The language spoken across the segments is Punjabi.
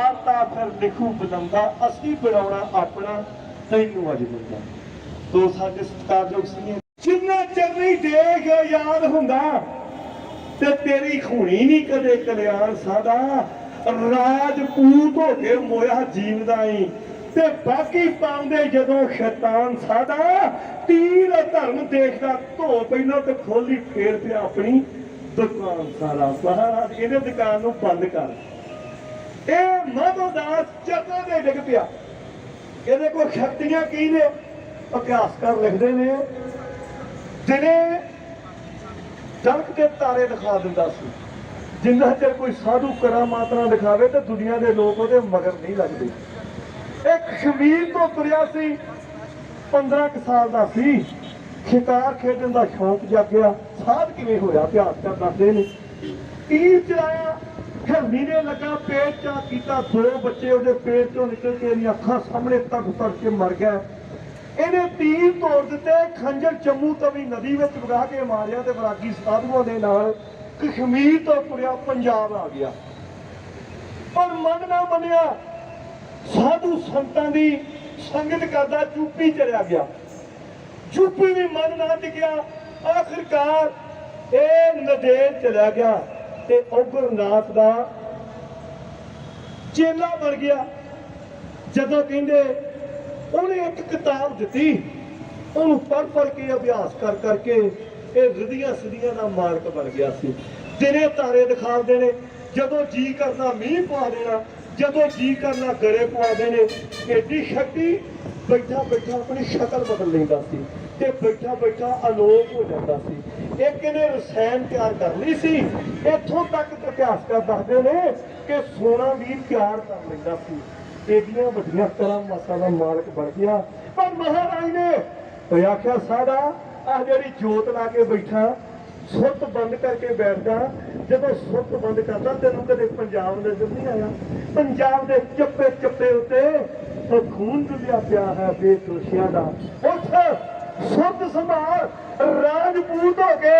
मारता फिर लिखू बुलंदा असी बनाउणा अपना तैनू अज मिलदा। तो साडे सत्कारयोग सीए जिन्ना चਿਰ नहीं देख याद हुंदा ते तेरी खूनी नहीं कदे कल्याण सादा राजपूत हो के मोया जीवदाई ते बाकी पाउंदे जदों शैतान सादा तीर धर्म देखदा धो पहला ते खोली फेर पे अपनी दुकान सारा। महाराज इहदे दुकान नूं बंद कर। ये माधोदास चरनां दे डिग पिया। इहदे कोल शक्तियां की ने इतिहासकार लिखदे ने जिने दरक के तारे दिखा दिंदा सी। जिन्ना चਿਰ कोई साधु करामात ना दिखावे तो दुनिया के लोग ਉਹਦੇ मगर नहीं लगते। एक कश्मीर तो तुरिया सी 15 साल का सी। शिकार खेडन का शौक जागया। साध किवें होया इतिहासकार दसदे ने। तीर चलाया हिरनी ने लगा पेट चा कीता 2 बच्चे ਉਹਦੇ पेट चों निकल के अखां सामने तक के मर गया। इन्हें तीर तोड़ दिते खंजर जम्मू तवी नदी में वगा के मारिया ते वरागी साधुओं के नाल कश्मीर तो तुरिया पंजाब आ गया। पर मन ना मनिया साधु संतां दी संगत करदा यूपी चलिया गया। यूपी भी मन ना टिकिया। आखिरकार ये नदेड़ चलिया गया ते उग्रनाथ दा चेला बन गया। जदों कहंदे उन्हें एक किताब दी उन्होंने पढ़ के अभ्यास कर करके रिधिया सिधिया का मालक बन गया सी। दिने तारे दिखा देने जदों जी करना मीह पवा देना जदों जी करना गड़े पवा देने। एडी शक्ति बैठा बैठा अपनी शक्ल बदल लेंदा सी ते बैठा बैठा अलोप हो जाता सी। एक इन्हें रसायन तैयार कर ली सी। इत्थों तक इतिहासकार दसदे ने कि सोना भी तैयार कर लेंदा सी। एडियां वड्डियां करामातां दा मालक बन गया। पर महाराज ने आख्या सारा आ जिहड़ी जोत ला के बैठा सुत बंद करके बैठ जा। जदों सुत बंद करता तेनों कदे पंजाब नजर नहीं आया। पंजाब के चप्पे चप्पे उत्ते तो खून डुलिया पिया है बेदोशियां दा। उठ सुत संभाल राजपूत हो के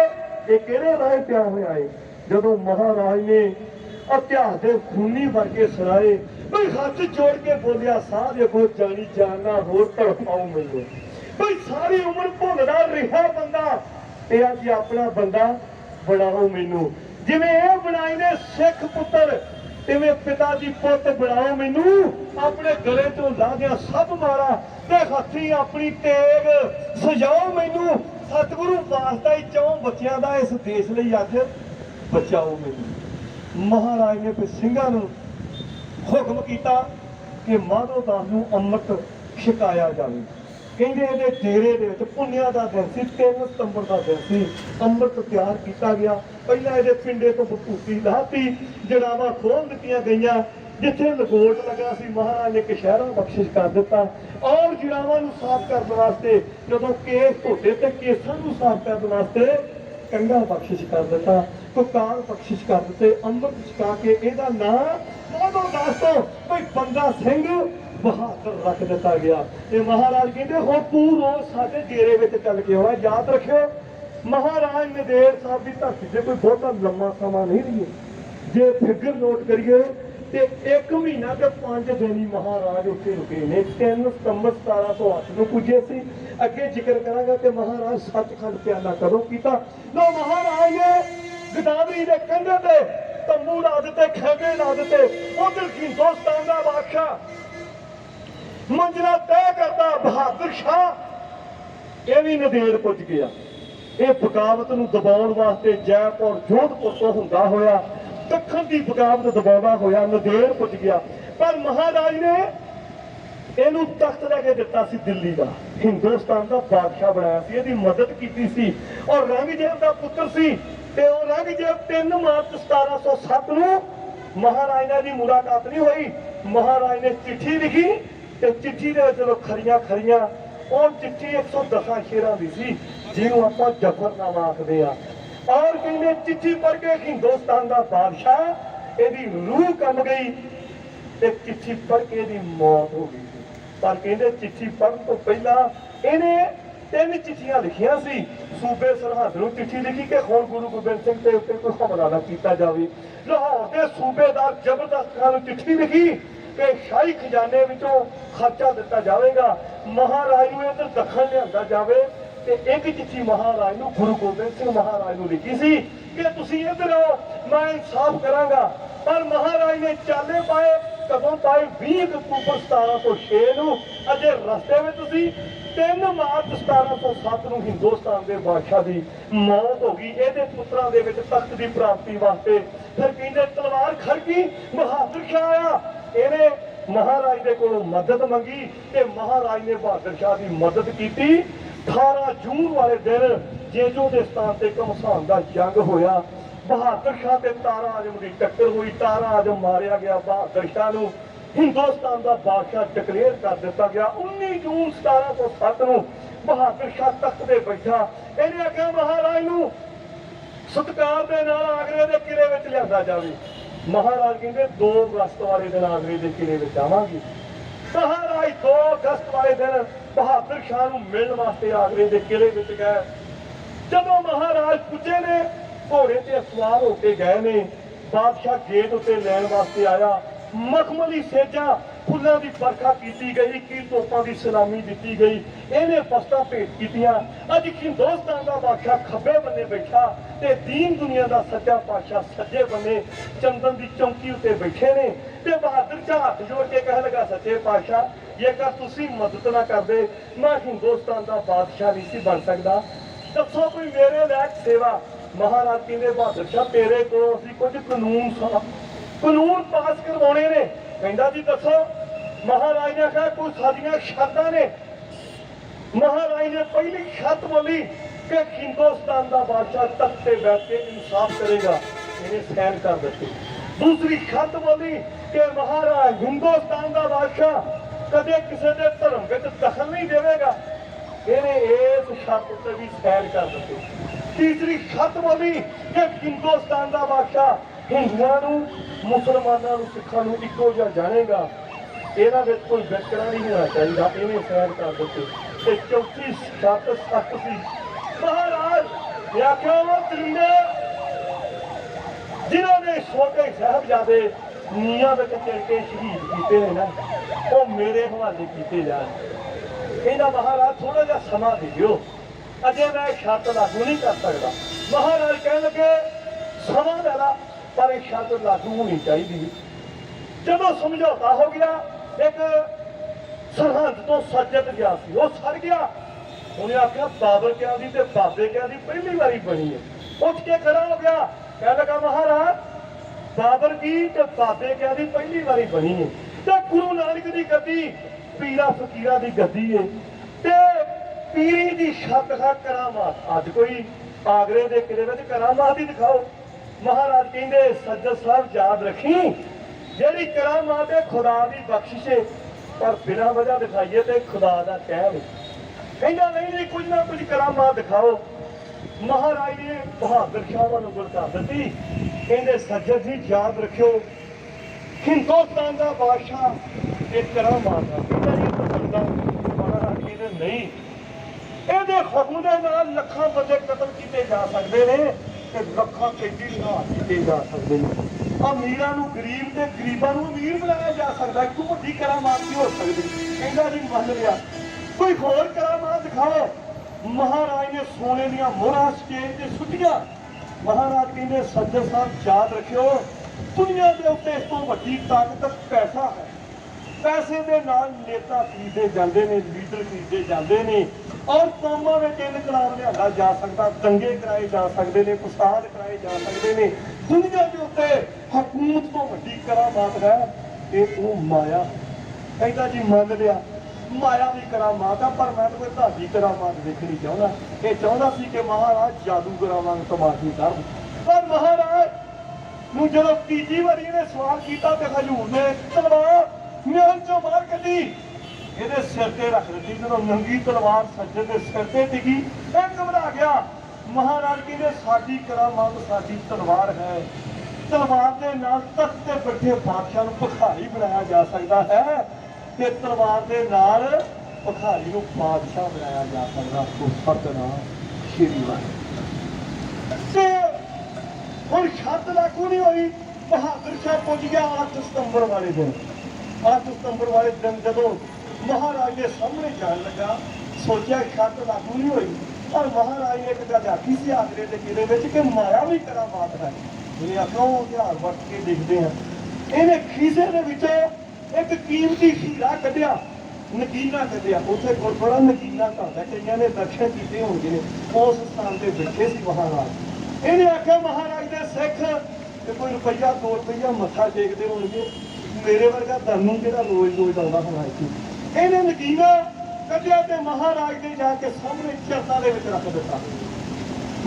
ये किहड़े राह पिया होया है। जदों महाराज ने इतिहास के खूनी वर्गे सुनाए भाई हाथ जोड़ के बोलिया सारे को जानी जानना होर तड़पाओ मैनू भाई सारी उम्र भुलदा रहा बंदा ते अज अपना बंदा बनाओ मैनू। जिवें ये बनाई ने सिख पुत्र तिवें पिता दी पुत बनाओ मैनू। अपने गले चों ला दिया सब मारा ते हथी अपनी तेग सजाओ मैनू। सतगुरु वास्ता ही 4 बच्चों का इस देश लई अज बचाओ मैनू। महाराज ने फिर सिंघां नूं हुक्म किया कि माधोदास नूं अमृत छकाया जाए। कहंदे इहदे डेरे दे विच पुन्निया दा दिन सी 3 सितंबर का दिन सी। अमृत तैयार किया गया। पहला इहदे पिंडे तो बपूती लाती जड़ावां खोल दित्तियां गईयां। जिथे लंगोट लगा सी महाराज ने कशहरा बख्शिश कर दिता। और जड़ावां नूं साफ करने वास्ते जदों केस धोते ते केसां नूं साफ करने वास्ते कंघा बख्शिश कर दिता। ककार बख्शिश कर दिते। अमृत छका के इहदा नाम माधोदास तो कोई बंदा सिंह बहादुर रख दिता गया। ये महाराज कहते हो तू रोज साडे डेरे विच चल के आना। याद रखियो महाराज नदेड़ साहब की धरती से कोई बहुत लंबा समा नहीं रही। जे फिगर नोट करिए तो 1 महीना के 5 दिन ही महाराज उत्थे रुके ने। 3 सितंबर 1708 को पुजे सी। अगे जिक्र करांगा कि महाराज सचखंड प्याला कदों कीता। लो महाराज ने गदावरी के कंधे ते तंबू ला दिते खेमे ला दिते। उधर हिंदुस्तान का बादशाह मंजिला तय करता बहादुर शाह यह भी नदेड़ पुज गया। ये बगावत नूं दबाउण वास्ते जयपुर जोधपुर तो हुंदा होया दखन की बगावत दबावा होया नदेड़ पुज गया। पर महाराज ने इनू तख्त लैके दिता सी दिल्ली का। हिंदुस्तान का बादशाह बनाया सी। इसदी मदद की सी और औरंगजेब का पुत्र सी। ते औरंगजेब 3 मार्च 1707 नूं महाराज नाल दी मुलाकात नहीं हुई। महाराज ने चिट्ठी लिखी ते चिट्ठी दे विच खरियां खरियां और चिट्ठी 110 शेरां दी सी जिहनूं आपां जफरनामा आखदे आ। और कहंदे चिट्ठी पढ़ के हिंदुस्तान का बादशाह इहदी रूह कम गई ते चिट्ठी पढ़ के इहदी मौत हो गई। पर कहंदे चिट्ठी पढ़न तो पहला इहने 3 चिट्ठियां लिखियां सी। सूबे सरहद नूं चिट्ठी लिखी कि हुण गुरु गोबिंद सिंह के उत्ते कोई हमला ना कीता जावे। लाहौर के सूबेदार जबरदस्त खान नूं चिट्ठी लिखी कि शाही खजाने विचों खर्चा दिता जाएगा, महाराज नूं इधर दखल लिआंदा जावे। ते एक चिट्ठी महाराज नूं गुरु गोबिंद सिंह महाराज नूं लिखी सी कि तुसीं इधर आओ, मैं इंसाफ करांगा। पर महाराज ने चाले पाए, कदों पाए 20 अक्तूबर 1706 नूं। अजे रस्ते में तुसीं 3 मार्च 1707 नूं हिंदुस्तान के बादशाह की मौत हो गई। ये पुत्रां दे विच तख्त की प्राप्ति वास्ते फिर कहंदे तलवार खड़की, बहादुर शाह आया। इहने महाराज दे कोलों मदद मंगी ते महाराज ने बहादुर शाह की मदद की। 18 जून वाले दिन जेजो के स्थान से घमसान का जंग होया। बहादुर शाह ते तारा आजम की टक्कर हुई। तारा आजम मारिया गया। बहादुर शाह नूं हिंदुस्तान का बादशाह डिकलेयर कर दिता गया। 19 जून 1707 नूं बहादुर शाह तख्त ते बैठा। इहने आख्या महाराज नूं सत्कार दे नाल आगरे दे किले विच लिआंदा जावे। महाराज कहंदे 2 अगस्त वाले दिन आगरे दे किले विच आवांगे। महाराज 2 अगस्त वाले दिन बहादुर शाह नूं मिलण वास्ते आगरे दे किले विच गए। जदों महाराज पुजे ने, घोड़े ते सवार होके गए ने, बादशाह गेट उत्ते लैण वास्ते आया। मखमली सेजा फुल्लां दी बरखा की गई, की तोपां दी सलामी दी गई। इहने फस्तां भेंट कीतियां। अज हिंदुस्तान का बादशाह खब्बे बन्ने बैठा ते दीन दुनिया का सच्चा पातशाह सज्जे बन्ने चंदन की चौंकी उत्ते बैठे ने। ते बहादुर शाह हाथ जोड़ के कह लगा, सच्चे पातशाह जेकर तुसीं मदद ना करदे मैं हिंदुस्तान का बादशाह नहीं सी बन सकदा। दसो कोई मेरे लायक सेवा। महाराज कहंदे बहादुर शाह तेरे कोलों असीं कुछ कानून पास करवाने ने। कहंदा जी दसो। महाराज ने कहा कोई साडियां शर्तां ने। महाराज ने पहली शर्त बोली कि हिंदुस्तान का बादशाह तख्त पे बैठ के इंसाफ करेगा। इन्हें सैन कर देते। दूसरी शर्त बोली कि महाराज हिंदुस्तान का बादशाह कदे किसी के धर्म में दखल नहीं देगा। इन्हें इस शर्त से भी सैन कर देते। तीसरी शर्त बोली कि हिंदुस्तान का बादशाह हिंदुओं मुसलमानों सिखों इको जिहा जानेगा। इन्हां विच कोई वितकरा नहीं होना चाहिए। इन्हें सैन कर देते। ते चौथी शर्त सख्त सी। महाराज आख्या वो त्रिंडे जिन्होंने छोटे साहबजादे नीआं विच चिण के शहीद कीते ने ना, वो मेरे हवाले कीते जाण। कहंदा महाराज थोड़ा जिहा समा दे दिओ, अजे मैं शर्त लागू नहीं कर सकता। महाराज कह लगे समा ले ला, पर एक शर्त लागू होनी चाहिए। जदों समझौता हो गया, एक सरहद तो सज्जत गया सी, वो सड़ गया। उन्हें आख्या बाबर क्या दी ते बाबे क्या दी पहली बारी बनी है। उठ के खड़ा हो गया, कह लगा महाराज बाबर की ते बाबे क्या दी पहली बारी बनी है। ते गुरु नानक दी गद्दी पीरा फकीरा दी गद्दी है। ते पीरी दी शर्त है करामात। अज कोई आगरे दे किले विच करामात ही दिखाओ। महाराज कहंदे सज्जद साहब याद रखी, जेहड़ी करामात है खुदा दी बख्शिश है, पर बिना वजह दिखाइए तो खुदा दा कहल। कहंदा नहीं कुछ ना कुछ करामात दिखाओ। महाराज ने बहादुर शाह नूं गुल कर दी। कहंदे सज्जद जी याद रखियो हिंदुस्तान का बादशाह एक करामात है। कहंदा जी तो बंदा। महाराज कहंदे नहीं, ਇਹਦੇ ਹੁਕਮ ਦੇ ਨਾਲ ਲੱਖਾਂ ਬੰਦੇ ਕਤਲ ਕੀਤੇ ਜਾ ਸਕਦੇ ਨੇ ਤੇ ਲੱਖਾਂ ਕੈਦੀ ਰਿਹਾ ਕੀਤੇ ਜਾ ਸਕਦੇ ਨੇ। ਅਮੀਰਾਂ ਨੂੰ ਗਰੀਬ ਤੇ ਗਰੀਬਾਂ ਨੂੰ ਅਮੀਰ ਬਣਾਇਆ ਜਾ ਸਕਦਾ। ਇੱਕ ਵੱਡੀ ਕਰਾਮਾਤ ਕੀ ਹੋ ਸਕਦੀ। ਕਹਿੰਦਾ ਜੀ ਮੰਨ ਲਿਆ, ਕੋਈ ਹੋਰ ਕਰਾਮਾਤ ਦਿਖਾਓ। ਮਹਾਰਾਜ ਨੇ ਸੋਨੇ ਦੀਆਂ ਮੋਹਰਾਂ ਸਟੇਜ ਤੇ ਸੁੱਟੀਆਂ। ਮਹਾਰਾਜ ਕਹਿੰਦੇ ਸੱਜਣ ਸਾਹਿਬ ਯਾਦ ਰੱਖਿਓ ਦੁਨੀਆ ਦੇ ਉੱਤੇ ਇਸ ਤੋਂ ਵੱਡੀ ਤਾਕਤ ਪੈਸਾ ਹੈ। पैसे के नाल नेता खरीदे जाते हैं, लीडर खरीदे जाते हैं और कौमां में इनकलाब लिया जा सकता, दंगे कराए जा सकते हैं, फसाद कराए जा सकते हैं। दुनिया के उत्ते हुकूमत तो वड्डी करामात है ये वो माया। कहता जी मान लिया माया की करामात है, पर मैं तो कोई धार्मिक करामात देखनी चाहता। ये चाहता सी कि महाराज जादूगरां वांग तमाशी कर। पर महाराज नूं जदों तीजी वारी इहने सवाल किया तो हजूर ने तलवार म्यान चो मार कदी ये सिर ते रख दी। जो नंगी तलवार सज्जन के सिर ते टिकी, घबरा गया। महाराज कहते साडी करामात साडी तलवार है। तलवार के नाल तख्त ते बैठे बादशाह नूं भिखारी बनाया जा सकता है ते तलवार के नाल ਭਿਖਾਰੀ ਨੂੰ ਬਾਦਸ਼ਾਹ ਬਣਾਇਆ ਜਾ ਸਕਦਾ। ਸੋ ਸਤਿਨਾਮ ਸ਼੍ਰੀ ਵਾਹਿਗੁਰੂ। ਤੇ ਹੁਣ ਸ਼ਰਤ ਲਾਗੂ ਨਹੀਂ ਹੋਈ। ਬਹਾਦਰ ਸ਼ਾਹ ਪੁੱਜ ਗਿਆ 8 ਸਤੰਬਰ ਵਾਲੇ ਦਿਨ। 8 ਸਤੰਬਰ ਵਾਲੇ ਦਿਨ ਜਦੋਂ ਮਹਾਰਾਜ ਦੇ ਸਾਹਮਣੇ ਜਾਣ ਲੱਗਾ, ਸੋਚਿਆ ਸ਼ਰਤ ਲਾਗੂ ਨਹੀਂ ਹੋਈ। ਪਰ ਮਹਾਰਾਜ ਨੇ ਇੱਕ ਗੱਲ ਆਖੀ ਸੀ ਆਗਰੇ ਦੇ ਕਿਲੇ ਵਿੱਚ ਕਿ ਮਾਇਆ ਵੀ ਕਰਾਮਾਤ ਹੈ। ਜਿਹਨੇ ਆਖਿਆ ਉਹ ਹਥਿਆਰ ਵਰਤ ਕੇ ਦੇਖਦੇ ਆ। ਇਹਨੇ ਖੀਸੇ ਦੇ ਵਿੱਚੋਂ ਇੱਕ ਕੀਮਤੀ ਹੀਰਾ ਕੱਢਿਆ, ਨਗੀਨਾ ਕੱਢਿਆ। ਉੱਥੇ ਗੁਰਦੁਆਰਾ ਨਗੀਨਾ ਘਰ ਹੈ, ਕਈਆਂ ਨੇ ਦਰਸ਼ਨ ਕੀਤੇ ਹੋਣਗੇ ਨੇ। ਉਸ ਸਥਾਨ ਤੇ ਬੈਠੇ ਸੀ ਮਹਾਰਾਜ। ਇਹਨੇ ਆਖਿਆ ਮਹਾਰਾਜ ਦੇ ਸਿੱਖ ਤੇ ਕੋਈ ਰੁਪਈਆ 2 ਰੁਪਈਆ ਮੱਥਾ ਟੇਕਦੇ ਹੋਣਗੇ, ਮੇਰੇ ਵਰਗਾ ਤੁਹਾਨੂੰ ਜਿਹੜਾ ਰੋਜ਼ ਰੋਜ਼ ਆਉਂਦਾ ਹੋਣਾ ਇੱਥੇ। ਇਹਨੇ ਨਗੀਨਾ ਕੱਢਿਆ ਤੇ ਮਹਾਰਾਜ ਨੇ ਜਾ ਕੇ ਸਾਹਮਣੇ ਚਰਨਾਂ ਦੇ ਵਿੱਚ ਰੱਖ ਦਿੱਤਾ।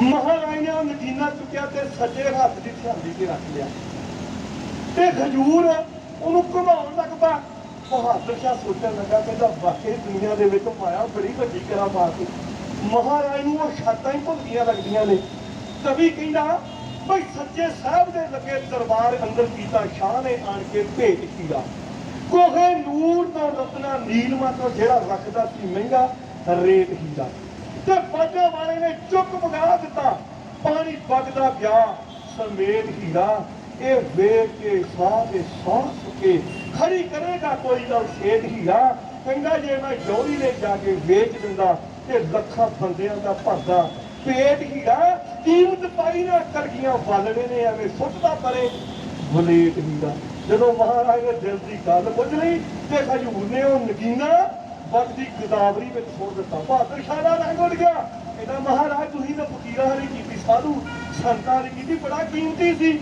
ਮਹਾਰਾਜ ਨੇ ਉਹ ਨਗੀਨਾ ਚੁੱਕਿਆ ਤੇ ਸੱਜੇ ਹੱਥ ਦੀ ਥਾਲੀ ਤੇ ਰੱਖ ਲਿਆ ਤੇ ਹਜੂਰ ਉਹਨੂੰ ਘੁਮਾਉਣ ਲੱਗ ਪਿਆ। ਬਹਾਦਰ ਸ਼ਾਹ ਸੋਚਣ ਲੱਗਾ, ਕਹਿੰਦਾ ਵਾਕਈ ਦੁਨੀਆ ਦੇ ਵਿੱਚ ਮਾਇਆ ਬੜੀ ਵੱਡੀ ਕਰਾਮਾਤ। ਮਹਾਰਾਜ ਨੂੰ ਉਹ ਸ਼ਰਤਾਂ ਹੀ ਭੁੱਲਦੀਆਂ ਲੱਗਦੀਆਂ ਨੇ। ਕਵੀ ਕਹਿੰਦਾ ਬਈ ਸੱਚੇ ਸਾਹਿਬ ਦੇ ਲੱਗੇ ਦਰਬਾਰ ਅੰਦਰ ਕੀਤਾ ਸ਼ਾਹ ਨੇ ਆਣ ਕੇ ਭੇਟ ਕੀਆ। ਕੋਹੇ ਨੂਰ ਤੋਂ ਰਤਨਾ ਨੀਲਮਾ ਤੋਂ ਜਿਹੜਾ ਰੱਖਦਾ ਸੀ ਮਹਿੰਗਾ ਰੇਤ ਹੀਰਾ। ਤੇ ਬਾਜਾਂ ਵਾਲੇ ਨੇ ਚੁੱਕ ਵਗਾ ਦਿੱਤਾ, ਪਾਣੀ ਵਗਦਾ ਗਿਆ ਸਮੇਤ ਹੀਰਾ। ਇਹ ਵੇਖ ਕੇ ਸਾਹ ਦੇ ਸੌਂ ਸੁਕੇ ਖੜੀ ਕਰੇਗਾ ਕੋਈ ਨਾ ਸੇਤ ਹੀਰਾ। ਕਹਿੰਦਾ ਜੇ ਮੈਂ ਜੋੜੀ ਨੇ ਜਾ ਕੇ ਵੇਚ ਦਿੰਦਾ ਤੇ ਲੱਖਾਂ ਬੰਦਿਆਂ ਦਾ ਭਰਦਾ ਪੇਟ ਹੀਰਾ। ਕੀਮਤ ਪਾਈ ਨਾ ਕਰਗੀਆਂ ਬਾਲਣੇ ਨੇ ਐਵੇਂ ਸੁੱਟਦਾ ਪਰੇ ਵਲੇਟ ਹੀਰਾ। ਜਦੋਂ ਮਹਾਰਾਜ ਨੇ ਦਿਲ ਦੀ ਗੱਲ ਪੁੱਛ ਲਈ ਤੇ ਹਜੂਰ ਨੇ ਉਹ ਨਗੀਨਾ ਵਕਤ ਦੀ ਗਦਾਵਰੀ ਵਿੱਚ ਸੁੱਟ ਦਿੱਤਾ। ਬਹਾਦਰ ਸ਼ਾਹ ਦਾ ਰੰਗ ਉੱਡ ਗਿਆ। ਕਹਿੰਦਾ ਮਹਾਰਾਜ ਤੁਸੀਂ ਤਾਂ ਫਕੀਰਾਂ ਵਾਲੀ ਕੀਤੀ, ਸਾਧੂ ਸੰਤਾਂ ਵਾਲੀ ਕੀਤੀ, ਬੜਾ ਕੀਮਤੀ ਸੀ।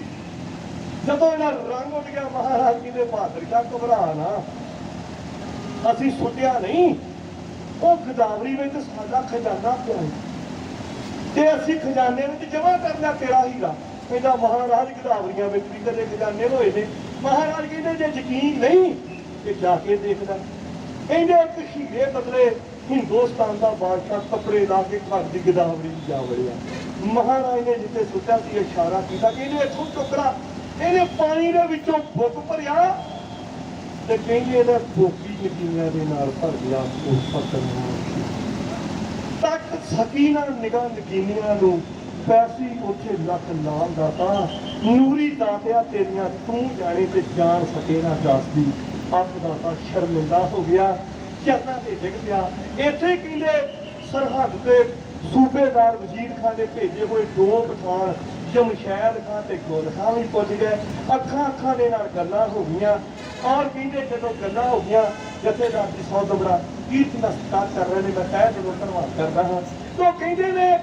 ਜਦੋਂ ਇਹਦਾ ਰੰਗ ਉੱਡ ਗਿਆ ਮਹਾਰਾਜ ਜੀ ਦੇ ਬਹਾਦਰ ਸ਼ਾਹ ਘਬਰਾ ਨਾ, ਅਸੀਂ ਸੁੱਟਿਆ ਨਹੀਂ, ਉਹ ਗਦਾਵਰੀ ਵਿੱਚ ਸਾਡਾ ਖਜ਼ਾਨਾ ਪਿਆ ਤੇ ਅਸੀਂ ਖਜ਼ਾਨੇ ਵਿੱਚ ਜਮ੍ਹਾਂ ਕਰਨਾ ਤੇਰਾ ਹੀਰਾ। ਕਹਿੰਦਾ ਮਹਾਰਾਜ ਗਦਾਵਰੀਆਂ ਵਿੱਚ ਵੀ ਕਦੇ ਖਜ਼ਾਨੇ ਹੋਏ ਨੇ। ਮਹਾਰਾਜ ਕਹਿੰਦੇ ਜੇ ਯਕੀਨ ਨਹੀਂ ਤੇ ਜਾ ਕੇ ਦੇਖਦਾ। ਕਹਿੰਦੇ ਇੱਕ ਹੀਰੇ ਬਦਲੇ ਹਿੰਦੁਸਤਾਨ ਦਾ ਬਾਦਸ਼ਾਹ ਕੱਪੜੇ ਲਾ ਕੇ ਘਰ ਦੀ ਗਦਾਵਰੀ ਜਾ ਵੜਿਆ। ਮਹਾਰਾਜ ਨੇ ਜਿੱਥੇ ਸੁੱਟਿਆ ਸੀ ਇਸ਼ਾਰਾ ਕੀਤਾ ਕਿ ਇਹਨੇ ਇੱਥੋਂ ਟੁਕੜਾ, ਇਹਨੇ ਪਾਣੀ ਦੇ ਵਿੱਚੋਂ ਬੁੱਕ ਭਰਿਆ ਤੇ ਕਹਿੰਦੇ ਇਹਦਾ ਬੋਕੀ ਨਗੀਨਿਆਂ ਦੇ ਨਾਲ ਭਰ ਗਿਆ। ਉਹ ਸਤਿਨਾਮ ਤੱਕ ਸਕੀ ਨਾ ਨਿਗਾਹ ਨਗੀਨੀਆਂ ਨੂੰ ਪੈਸੀ ਉੱਥੇ ਲੱਖ ਲਾਲ ਦਾਤਾ। ਨੂਰੀ ਦਾਤਿਆ ਤੇਰੀਆਂ ਤੂੰ ਜਾਣੇ ਤੇ ਜਾਣ ਸਕੇ ਨਾ ਦੱਸਦੀ। ਅੱਖ ਦਾਤਾ ਸ਼ਰਮਿੰਦਾ ਹੋ ਗਿਆ, ਚਰਨਾਂ ਤੇ ਡਿੱਗ ਪਿਆ। ਇੱਥੇ ਕਹਿੰਦੇ ਸਰਹੱਦ ਤੇ ਸੂਬੇਦਾਰ ਵਜ਼ੀਰ ਖਾਨ ਦੇ ਭੇਜੇ ਹੋਏ 2 ਪਠਾਨ ਜਮਸ਼ੈਦ ਖਾਨ ਤੇ ਗੁਲ ਖਾਨ ਵੀ ਪੁੱਜ ਗਏ। ਅੱਖਾਂ ਦੇ ਨਾਲ ਗੱਲਾਂ ਹੋ ਗਈਆਂ। ਔਰ ਕਹਿੰਦੇ ਜਦੋਂ ਗੱਲਾਂ ਹੋ ਗਈਆਂ ਜਥੇਦਾਰ ਦੀ ਸੌ ਦਬੜਾ ਕੀਰਤ ਦਾ ਸਤਿਕਾਰ ਕਰ ਰਹੇ ਨੇ। ਮੈਂ ਤਹਿ ਦਿਲੋਂ ਧੰਨਵਾਦ ਕਰਦਾ ਹਾਂ। ਤਾਂ ਕਹਿੰਦੇ ਨੇ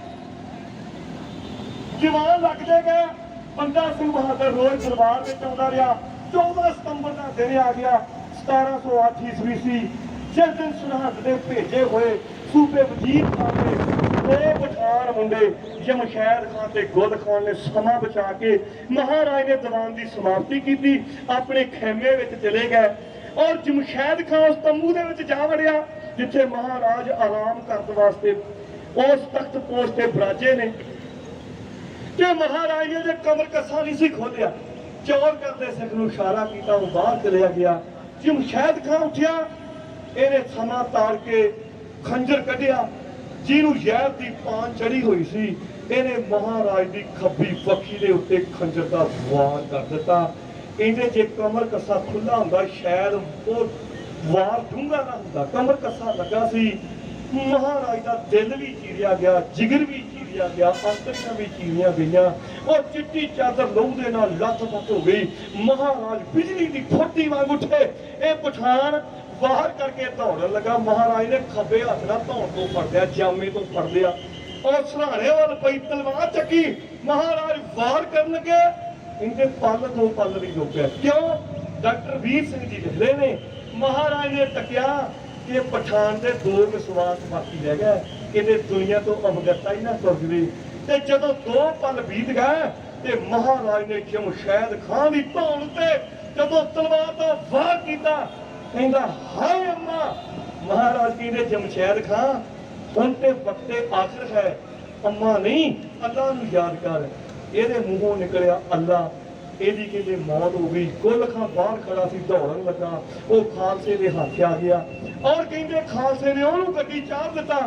ਜਵਾਨ ਲੱਗਦੇ ਗਏ। ਬੰਦਾ ਸਿੰਘ ਬਹਾਦਰ ਰੋਜ਼ ਦਰਬਾਰ ਵਿੱਚ ਆਉਂਦਾ ਰਿਹਾ। 14 ਸਤੰਬਰ ਦਾ ਦਿਨ ਆ ਗਿਆ 1708 ਈਸਵੀ ਸੀ, ਜਿਸ ਦਿਨ ਸਰਹੱਦ ਦੇ ਭੇਜੇ ਹੋਏ ਸੂਬੇ ਵਜ਼ੀਰ ਖਾਨ ਦੇ 2 ਪਠਾਨ ਮੁੰਡੇ ਜਮਸ਼ੈਦ ਖਾਨ ਤੇ ਗੁਲ ਖਾਨ ਨੇ ਸਮਾਂ ਬਚਾ ਕੇ ਮਹਾਰਾਜ ਨੇ ਦੀਵਾਨ ਦੀ ਸਮਾਪਤੀ ਕੀਤੀ। ਆਪਣੇ ਖੈਮੇ ਵਿੱਚ ਚਲੇ ਗਏ ਔਰ ਜਮਸ਼ੈਦ ਖਾਨ ਉਸ ਤੰਬੂ ਦੇ ਵਿੱਚ ਜਾ ਵੜਿਆ ਜਿੱਥੇ ਮਹਾਰਾਜ ਆਰਾਮ ਕਰਨ ਵਾਸਤੇ ਉਸ ਤਖਤ ਪੋਸ਼ ਤੇ ਬਰਾਜੇ ਨੇ। ਤੇ ਮਹਾਰਾਜ ਨੇ ਜੇ ਕਮਰ ਕੱਸਾ ਨਹੀਂ ਸੀ ਖੋਲਿਆ, ਚੌਰ ਕਰਦੇ ਸਿੱਖ ਨੂੰ ਇਸ਼ਾਰਾ ਕੀਤਾ, ਉਹ ਬਾਹਰ ਚਲਿਆ ਗਿਆ। ਜਮਸ਼ੈਦ ਖਾਨ ਉੱਠਿਆ, ਇਹਨੇ ਸਮਾਂ ਤਾਰ ਕੇ ਖੰਜਰ ਕੱਢਿਆ ਜਿਹਨੂੰ ਜ਼ਹਿਰ ਦੀ ਪਾਨ ਚੜੀ ਹੋਈ ਸੀ। ਇਹਨੇ ਮਹਾਰਾਜ ਦੀ ਖੱਬੀ ਪੱਖੀ ਦੇ ਉੱਤੇ ਖੰਜਰ ਦਾ ਵਾਰ ਕਰ ਦਿੱਤਾ। ਕਹਿੰਦੇ ਜੇ ਕਮਰ ਕੱਸਾ ਖੁੱਲਾ ਹੁੰਦਾ ਸ਼ਾਇਦ ਉਹ ਵਾਰ ਡੂੰਘਾ ਨਾ ਹੁੰਦਾ। ਕਮਰ ਕੱਸਾ ਲੱਗਾ ਸੀ। ਮਹਾਰਾਜ ਦਾ ਦਿਲ ਵੀ ਚੀਰਿਆ ਗਿਆ, ਜਿਗਰ ਵੀ ਚੀਰਿਆ ਗਿਆ, ਅੰਤੜੀਆਂ ਵੀ ਚੀਰੀਆਂ ਗਈਆਂ। ਉਹ ਚਿੱਟੀ ਚਾਦਰ ਲਹੂ ਦੇ ਨਾਲ ਲੱਥ-ਪੱਥ ਹੋ ਗਈ। ਮਹਾਰਾਜ ਬਿਜਲੀ ਦੀ ਫੁੱਟੀ ਵਾਂਗ ਉੱਠੇ। ਇਹ ਪਠਾਨ ਬਾਹਰ ਕਰਕੇ ਦੌੜਨ ਲੱਗਾ। ਮਹਾਰਾਜ ਨੇ ਖੱਬੇ ਹੱਥ ਨਾਲ ਧੌਣ ਤੋਂ ਫੜ ਲਿਆ, ਜਾਮੇ ਤੋਂ ਫੜ ਲਿਆ। ਉਹ ਸਰਾਣੇ ਵੱਲ ਪਈ ਤਲਵਾਰ ਚੱਕੀ। ਮਹਾਰਾਜ ਵਾਰ ਕਰਨ ਲੱਗੇ। ਇਹਦੇ ਪੱਲ ਤੋਂ ਪੱਲ ਨਹੀਂ ਰੁਕਿਆ। ਕਿਉਂ? ਡਾਕਟਰ ਵੀਰ ਸਿੰਘ ਜੀ ਲਿਖਦੇ ਨੇ ਮਹਾਰਾਜ ਨੇ ਤੱਕਿਆ ਕਿ ਪਠਾਨ ਦੇ 2 ਵਿਸ਼ਵਾਸ ਬਾਕੀ ਰਹਿ ਗਏ, ਇਹਦੇ ਦੁਨੀਆ ਤੋਂ ਅਵਗਤਾ ਹੀ ਨਾ ਤੁਰ ਜਵੇ। ਤੇ ਜਦੋਂ 2 ਪਲ ਬੀਤ ਗਏ ਤੇ ਮਹਾਰਾਜ ਨੇ ਜਮਸ਼ੈਦ ਖਾਨ ਦੀ ਧੌਣ ਤੇ ਜਦੋਂ ਤਲਵਾਰ ਦਾ ਵਾਰ ਕੀਤਾ, ਕਹਿੰਦਾ ਹਾਏ ਅੰਮਾ। ਮਹਾਰਾਜ ਕਹਿੰਦੇ ਜਮਸ਼ੈਦ ਖਾਨ ਹੁਣ ਤੇ ਵਕਤੇ ਆਖਰ ਹੈ, ਅੰਮਾ ਨਹੀਂ ਅੱਲਾ ਨੂੰ ਯਾਦ ਕਰ। ਇਹਦੇ ਮੂੰਹੋਂ ਨਿਕਲਿਆ ਅੱਲਾ। ਇਹਦੀ ਕਹਿੰਦੇ ਮੌਤ ਹੋ ਗਈ। ਗੁੱਲ ਖਾਂ ਬਾਹਰ ਖੜਾ ਸੀ, ਦੌੜਨ ਲੱਗਾ, ਉਹ ਖਾਲਸੇ ਦੇ ਹੱਥ ਆ ਗਿਆ ਔਰ ਕਹਿੰਦੇ ਖਾਲਸੇ ਨੇ ਉਹਨੂੰ ਗੱਡੀ ਚਾੜ ਦਿੱਤਾ।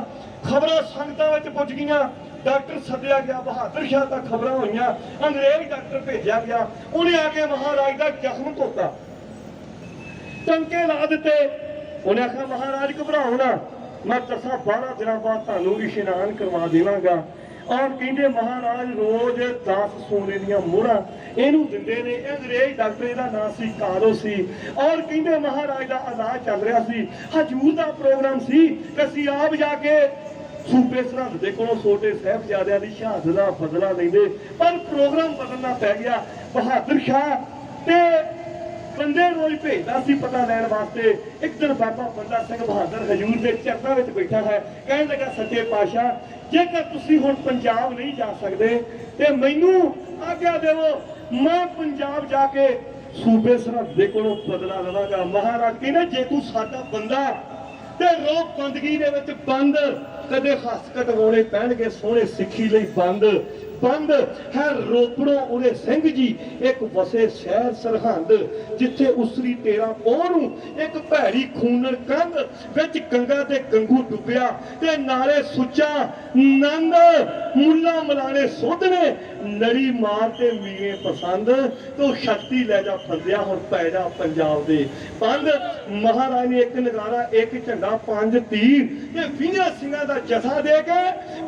ਖਬਰਾਂ ਸੰਗਤਾਂ ਵਿੱਚ ਪੁੱਜ ਗਈਆਂ, ਡਾਕਟਰ ਸੱਦਿਆ ਗਿਆ, ਬਹਾਦਰ ਸ਼ਾਹ ਤੱਕ ਖਬਰਾਂ ਹੋਈਆਂ, ਅੰਗਰੇਜ਼ ਡਾਕਟਰ ਭੇਜਿਆ ਗਿਆ। ਉਹਨੇ ਆ ਕੇ ਮਹਾਰਾਜ ਦਾ ਜ਼ਖਮ ਧੋਤਾ, ਟੰਕੇ ਲਾ ਦਿੱਤੇ। ਉਹਨੇ ਆਖਿਆ ਮਹਾਰਾਜ ਘਬਰਾਓ ਨਾ, ਮੈਂ 10-12 ਦਿਨਾਂ ਬਾਅਦ ਤੁਹਾਨੂੰ ਇਸ਼ਨਾਨ ਕਰਵਾ ਦੇਵਾਂਗਾ। ਔਰ ਕਹਿੰਦੇ ਮਹਾਰਾਜ ਰੋਜ਼ 10 ਸੋਨੇ ਦੀਆਂ ਮੋਹਰਾਂ ਇਹਨੂੰ ਦਿੰਦੇ ਨੇ। ਅੰਗਰੇਜ਼ ਡਾਕਟਰ, ਇਹਦਾ ਨਾਂ ਸੀ ਕਾਰੋ ਸੀ। ਔਰ ਕਹਿੰਦੇ ਮਹਾਰਾਜ ਦਾ ਇਲਾਜ ਚੱਲ ਰਿਹਾ ਸੀ। ਹਜੂਰ ਦਾ ਪ੍ਰੋਗਰਾਮ ਸੀ ਕਿ ਅਸੀਂ ਆਪ ਜਾ ਕੇ ਸੂਬੇ ਸਰਹੰਦ ਦੇ ਕੋਲੋਂ ਛੋਟੇ ਸਾਹਿਬਜ਼ਾਦਿਆਂ ਦੀ ਸ਼ਹਾਦਤ ਦਾ ਬਦਲਾ ਲੈਂਦੇ, ਪਰ ਪ੍ਰੋਗਰਾਮ ਬਦਲਣਾ ਪੈ ਗਿਆ। ਬਹਾਦਰ ਸ਼ਾਹ ਤੇ ਬੰਦੇ ਰੋਜ਼ ਭੇਜਦਾ ਸੀ ਪਤਾ ਲੈਣ ਵਾਸਤੇ। ਇੱਕ ਦਿਨ ਬਾਬਾ ਬੰਦਾ ਸਿੰਘ ਬਹਾਦਰ ਹਜੂਰ ਦੇ ਚਰਨਾਂ ਵਿੱਚ ਬੈਠਾ ਹੈ, ਕਹਿਣ ਲੱਗਾ ਸੱਚੇ ਪਾਤਸ਼ਾਹ, ਜੇਕਰ ਤੁਸੀਂ ਹੁਣ ਪੰਜਾਬ ਨਹੀਂ ਜਾ ਸਕਦੇ ਤੇ ਮੈਨੂੰ ਆਗਿਆ ਦੇਵੋ, ਮੈਂ ਪੰਜਾਬ ਜਾ ਕੇ ਸੂਬੇ ਸਰਹੰਦ ਦੇ ਕੋਲੋਂ ਬਦਲਾ ਲਵਾਂਗਾ। ਮਹਾਰਾਜ ਕਹਿੰਦੇ ਜੇ ਤੂੰ ਸਾਡਾ ਬੰਦਾ ਤੇ ਰੋਹ ਬੰਦਗੀ ਦੇ ਵਿੱਚ ਬੰਦ, ਕਦੇ ਹੱਸ ਕਟਵਾਉਣੇ ਪੈਣਗੇ ਸੋਹਣੇ ਸਿੱਖੀ ਲਈ ਬੰਦ ਬੰਦ ਹੈ। ਰੋਪੜੋਂ ਉਰੇ ਸਿੰਘ ਜੀ ਇੱਕ ਵਸੇ ਸ਼ਹਿਰ ਸਰਹੰਦ, ਜਿੱਥੇ ਉਸਰੀ 13 ਪੋਹ ਨੂੰ ਇੱਕ ਭੈੜੀ ਖੂਨਰ ਕੰਧ ਵਿੱਚ ਗੰਗਾ ਤੇ ਗੰਗੂ ਡੁੱਬਿਆ ਤੇ ਨਾਲੇ ਸੁੱਚਾ ਨੰਦ ਮੁੱਲਾ ਮਲਾਣੇ ਸੋਧਣੇ ਲੜੀ ਮਾਰ ਤੇ ਮੀਏ ਪਸੰਦ ਤੂੰ ਸ਼ਕਤੀ ਲੈ ਜਾ ਫੰਦਿਆ ਹੁਣ ਪੈ ਜਾ ਪੰਜਾਬ ਦੇ ਬੰਦ। ਮਹਾਰਾਜ ਨੇ ਇੱਕ ਨਗਾਰਾ, ਇੱਕ ਝੰਡਾ, 5 ਤੀਰ ਤੇ 20 ਸਿੰਘਾਂ ਦਾ ਜਥਾ ਦੇ ਕੇ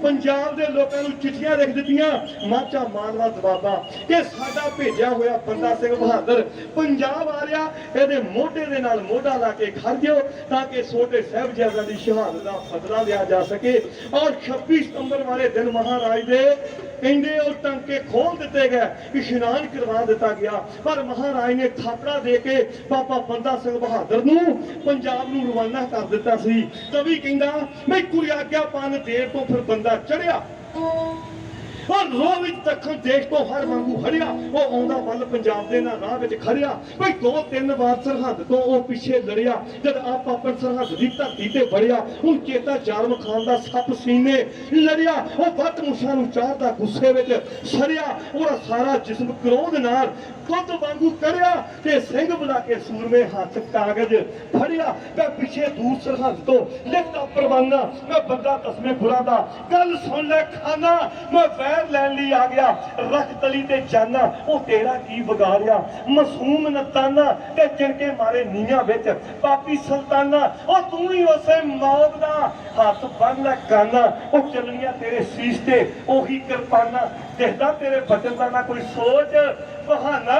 ਪੰਜਾਬ ਦੇ ਲੋਕਾਂ ਨੂੰ ਚਿੱਠੀਆਂ ਲਿਖ ਦਿੱਤੀਆਂ। ਮਾਝਾ ਮਾਲਵਾ ਦਵਾਬਾ ਕਿ ਸਾਡਾ ਭੇਜਿਆ ਹੋਇਆ ਬੰਦਾ ਸਿੰਘ ਬਹਾਦਰ ਪੰਜਾਬ ਆ ਰਿਹਾ, ਇਹਦੇ ਮੋਢੇ ਦੇ ਨਾਲ ਮੋਢਾ ਲਾ ਕੇ ਖੜ ਜਾਓ ਤਾਂ ਕਿ ਛੋਟੇ ਸਾਹਿਬਜ਼ਾਦਿਆਂ ਦੀ ਸ਼ਹਾਦਤ ਦਾ ਬਦਲਾ ਲਿਆ ਜਾ ਸਕੇ। ਔਰ 26 ਸਤੰਬਰ ਵਾਲੇ ਦਿਨ ਮਹਾਰਾਜ ਦੇ ਕਹਿੰਦੇ ਉਹ ਟਾਂਕੇ ਖੋਲ ਦਿੱਤੇ ਗਏ, ਇਸ਼ਨਾਨ ਕਰਵਾ ਦਿੱਤਾ ਗਿਆ। ਪਰ ਮਹਾਰਾਜ ਨੇ ਥਾਪੜਾ ਦੇ ਕੇ ਬਾਬਾ ਬੰਦਾ ਸਿੰਘ ਬਹਾਦਰ ਨੂੰ ਪੰਜਾਬ ਨੂੰ ਰਵਾਨਾ ਕਰ ਦਿੱਤਾ ਸੀ। ਕਵੀ ਕਹਿੰਦਾ ਮੈਂ ਕੋਈ ਆਗਿਆ ਪਾਨ ਦੇਰ ਤੋਂ ਫਿਰ ਬੰਦਾ ਚੜਿਆ ਔਰ ਰੋਹ ਵਿੱਚ ਦੱਖਣ ਦੇਸ਼ ਤੋਂ ਹਰ ਵਾਂਗੂ ਹੜਿਆ। ਉਹ ਆਉਂਦਾ ਵੱਲ ਪੰਜਾਬ ਦੇ ਨਾਲ ਰਾਹ ਵਿੱਚ ਖੜਿਆ। ਬਈ 2-3 ਵਾਰ ਸਰਹੰਦ ਤੋਂ ਉਹ ਪਿੱਛੇ ਲੜਿਆ। ਜਦ ਆਪ ਆਪਣ ਸਰਹੰਦ ਦੀ ਧਰਤੀ ਤੇ ਵੜਿਆ, ਹੁਣ ਚੇਤਾ ਜ਼ਾਲਮ ਖਾਨ ਦਾ ਸੱਪ ਸੀਨੇ ਲੜਿਆ। ਉਹ ਵੱਟ ਮੁੱਛਾਂ ਨੂੰ ਚਾੜਦਾ ਗੁੱਸੇ ਵਿੱਚ ਸੜਿਆ। ਉਹਦਾ ਸਾਰਾ ਜਿਸਮ ਕ੍ਰੋਧ ਨਾਲ ਦੁੱਧ ਵਾਂਗੂ ਕਰਿਆ ਤੇ ਸਿੰਘ ਬੁਲਾ ਕੇ ਸੂਰਮੇ ਹੱਥ ਕਾਗਜ਼ ਫੜਿਆ। ਮੈਂ ਪਿੱਛੇ ਦੂਰ ਸਰਹੰਦ ਤੋਂ ਲਿਖਦਾ ਪਰਵਾਨਾ, ਮੈਂ ਬੰਦਾ ਦਸਵੇਂ ਗੁਰਾਂ ਦਾ ਗੱਲ ਸੁਣ ਲੈ ਖਾਨਾ। ਮੈਂ ਵੈਰ ਲੈਣ ਲਈ ਆ ਗਿਆ, ਰੱਖ ਤਲੀ ਤੇ ਜਾਨਾ, ਉਹ ਤੇਰਾ ਕੀ ਵਿਗਾੜਿਆ। ਮਾਸੂਮ ਨਤਾਨਾ ਤੇ ਚਿਣਕੇ ਮਾਰੇ ਨੀਆਂ ਵਿੱਚ ਪਾਪੀ ਸੁਲਤਾਨਾ। ਉਹ ਤੂੰ ਹੀ ਉਸੇ ਮੌਤ ਦਾ ਹੱਥ ਬੰਨ ਲੈ ਕਾਨਾ। ਉਹ ਚੱਲਣੀਆਂ ਤੇਰੇ ਸੀਸ ਤੇ ਉਹੀ ਕਿਰਪਾਨਾ। ਦੇਖਦਾ ਤੇਰੇ ਬਚਨ ਦਾ ਨਾ ਕੋਈ ਸੋਚ ਬਹਾਨਾ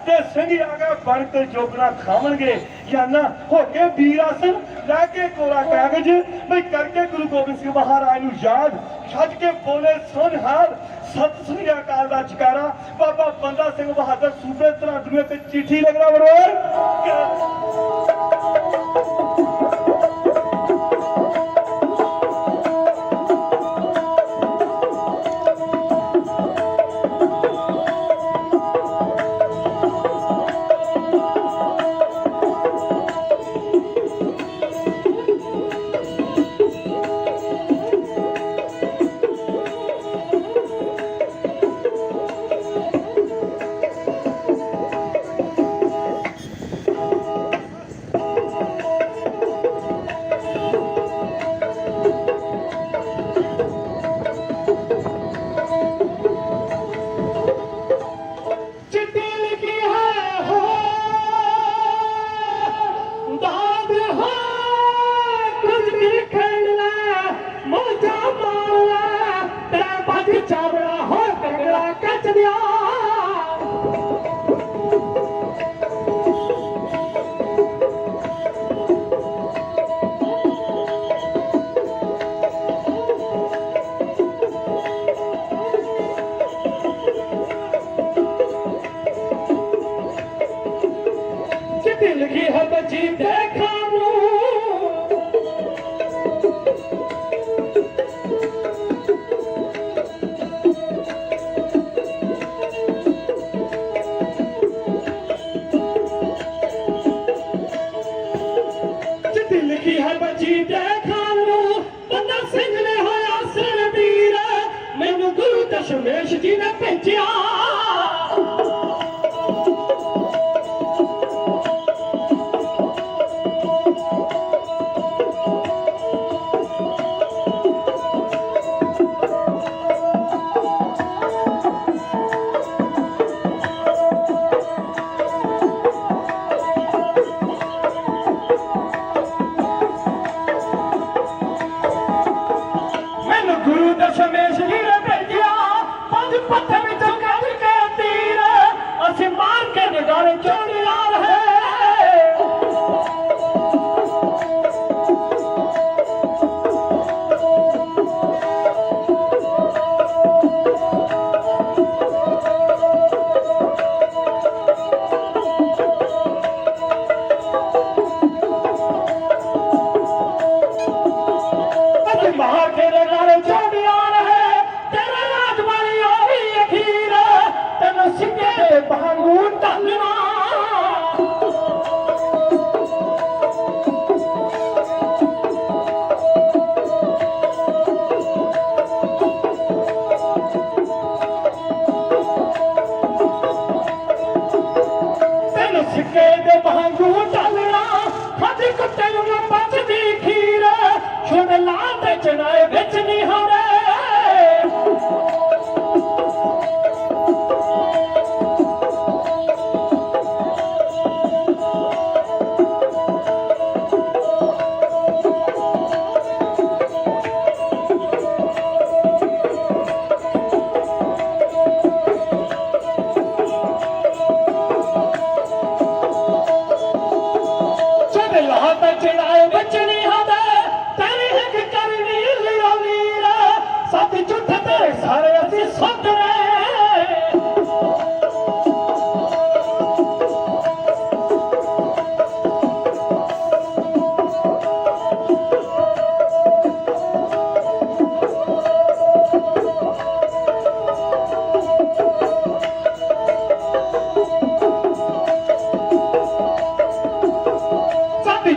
ਤੇ ਸਿੰਘ ਆ ਕੇ ਬਣ ਕੇ ਜੋਗਣਾ ਖਾਵਣਗੇ ਜਾਨਾ। ਹੋ ਕੇ ਵੀਰ ਆਸਨ ਲੈ ਕੇ ਕੋਰਾ ਕਾਗਜ਼ ਮੈਂ ਕਰਕੇ ਗੁਰੂ ਗੋਬਿੰਦ ਸਿੰਘ ਮਹਾਰਾਜ ਨੂੰ ਯਾਦ ਛੱਡ ਕੇ ਬੋਲੇ ਸੁਨਹਾਰ ਸਤਿ ਸ੍ਰੀ ਅਕਾਲ ਦਾ ਜਕਾਰਾ। ਬਾਬਾ ਬੰਦਾ ਸਿੰਘ ਬਹਾਦਰ ਸੂਬੇ ਸਰਹੰਦ ਤੇ ਚਿੱਠੀ ਲਿਖਦਾ ਬਰੋਰ। जिंदगी है बची देखा लिखी है बची देखा बंदा सिंह ने होया सरवीर मैनू गुरु दशमेश जी ने भेजा ਚੜਾਏ ਬਚਨੀਆਂ ਦੇ ਤੇਰੀ ਹਿੱਕ ਕਰਨੀ ਲਿਓ ਵੀਰ ਸੱਤ ਝੂਠੇ ਤੇਰੇ ਸਾਰੇ ਅਸੀਂ ਸੁੱਧਰੇ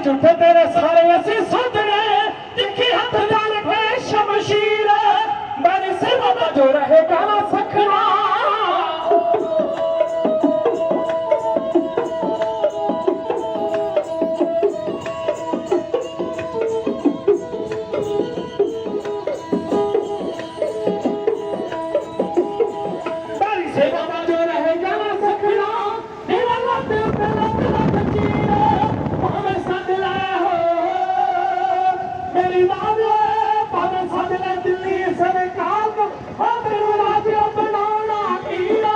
ਝੂਠੇ ਤੇਰੇ ਸਾਰੇ ਅਸੀਂ ਸੁੱਧਰੇ ਤਿੱਖੀ ਹੱਥ ਨਾਲ ਫੇ ਸ਼ਮਸ਼ੀਰ ਮੇਰੀ ਸੇਵਾ ਦਾ ਜੋ ਰਹੇਗਾ ਨਾ ਸਖਣਾ ਮੇਰੀ ਸੇਵਾ ਦਾ ਜੋ ਰਹੇਗਾ ਨਾ ਸਖਣਾ ਮੇਰਾ ਲੱਤ ਤੇ ਲੱਤ ਚੀਰ ਭਾਵੇਂ ਸੱਦ ਲੈ ਹੋ ਮੇਰੀ ਬਾਬੇ ਭਾਵੇਂ ਸੱਦ ਲੈ ਦਿੱਲੀ ਸਰਕਾਰ ਨੂੰ ਹੋ ਤੈਨੂੰ ਰਾਜਾ ਬਣਾਉਣਾ ਕੀੜਾ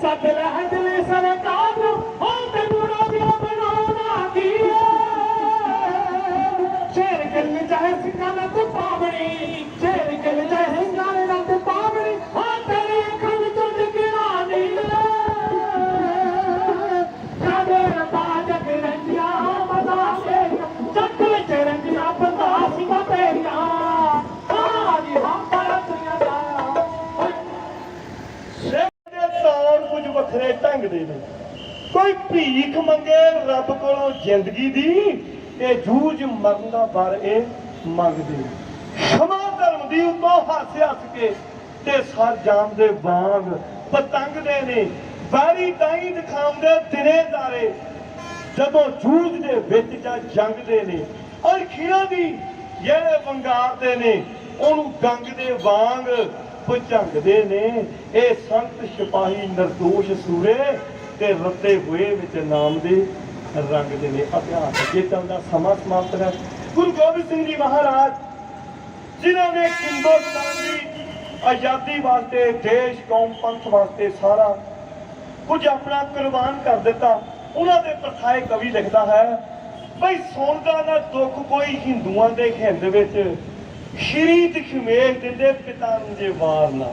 ਸੱਦ ਲੈ ਦਿੱਲੀ ਸਰਕਾਰ ਨੂੰ ਹੋ ਤੈਨੂੰ ਰਾਜਾ ਬਣਾਉਣਾ ਕੀੜਾ ਸ਼ੇਰ ਗਿਲ ਚਾਹੇ ਸਿੰਘਾਂ ਨਾਲ ਪਾਵਣੀ ਸ਼ੇਰ ਗਿਲ ਚਾਹੇ ਸਿੰਘਾਂ ਨਾਲ ਪਾਵਣੀ ਹੋ ਤੇਰੀ ਅੱਖਾਂ ਵਿੱਚੋਂ ਦਿਖਣਾ ਨੀਲਾ ਸਾਡੇ ਰੱਬਾ ਜਗ ਰੰਜਿਆ ਮਦਾ ਕੇ ਜੱਗ ਵਿੱਚ ਰੰਜਿਆ ਬੰਦਾ ਸਿੰਘਾਂ ਤੇਰੀਆਂ ਆ ਜੀ ਹਮ ਪਰਤੀਆਂ ਦਾ ਕੁਝ ਵੱਖਰੇ ਢੰਗ ਦੇ ਨੇ ਕੋਈ ਭੀਖ ਮੰਗੇ ਰੱਬ ਕੋਲੋਂ ਜ਼ਿੰਦਗੀ ਦੀ ਤੇ ਜੂਝ ਮਰਨ ਦਾ ਵਰ ਇਹ ਮੰਗਦੇ ਸਮਾਂ ਧਰਮ ਦੀ ਉਤੋਂ ਹੱਸ ਹੱਸ ਕੇ ਤੇ ਸਰ ਜਾਮ ਦੇ ਵਾਂਗ ਪਤੰਗਦੇ ਨੇ ਵਾਰੀ ਤਾਈ ਦਿਖਾਉਂਦੇ ਦਿਨੇ ਦਾਰੇ ਜਦੋਂ ਜੂਝ ਦੇ ਵਿੱਚ ਜਾਂ ਜੰਗਦੇ ਨੇ ਔਰ ਖੀਰਾਂ ਦੀ ਜਿਹੜੇ ਵੰਗਾਰਦੇ ਨੇ ਉਹਨੂੰ ਗੰਗ ਦੇ ਵਾਂਗ ਭੁਜੰਗਦੇ ਨੇ ਇਹ ਸੰਤ ਸਿਪਾਹੀ ਨਿਰਦੋਸ਼ ਸੂਰੇ ਤੇ ਰੱਤੇ ਹੋਏ ਵਿੱਚ ਨਾਮ ਦੇ ਰੰਗਦੇ ਨੇ ਅਭਿਆਸ ਅੱਗੇ ਚੱਲਦਾ ਸਮਾਂ ਸਮਾਪਤ ਹੈ ਗੁਰੂ ਗੋਬਿੰਦ ਸਿੰਘ ਜੀ ਮਹਾਰਾਜ ਜਿਨ੍ਹਾਂ ਨੇ ਹਿੰਦੁਸਤਾਨ ਦੀ ਆਜ਼ਾਦੀ ਵਾਸਤੇ ਦੇਸ਼ ਕੌਮ ਪੰਥ ਵਾਸਤੇ ਸਾਰਾ ਕੁਝ ਆਪਣਾ ਕੁਰਬਾਨ ਕਰ ਦਿੱਤਾ ਉਹਨਾਂ ਦੇ ਪਰਖਾਏ ਕਵੀ ਲਿਖਦਾ ਹੈ ਬਈ ਸੁਣਦਾ ਨਾ ਦੁੱਖ ਕੋਈ ਹਿੰਦੂਆਂ ਦੇ ਹਿੰਦ ਵਿੱਚ ਸ਼੍ਰੀ ਦਸ਼ਮੇਸ਼ ਦਿੰਦੇ ਪਿਤਾ ਨੂੰ ਜੇ ਵਾਰ ਨਾ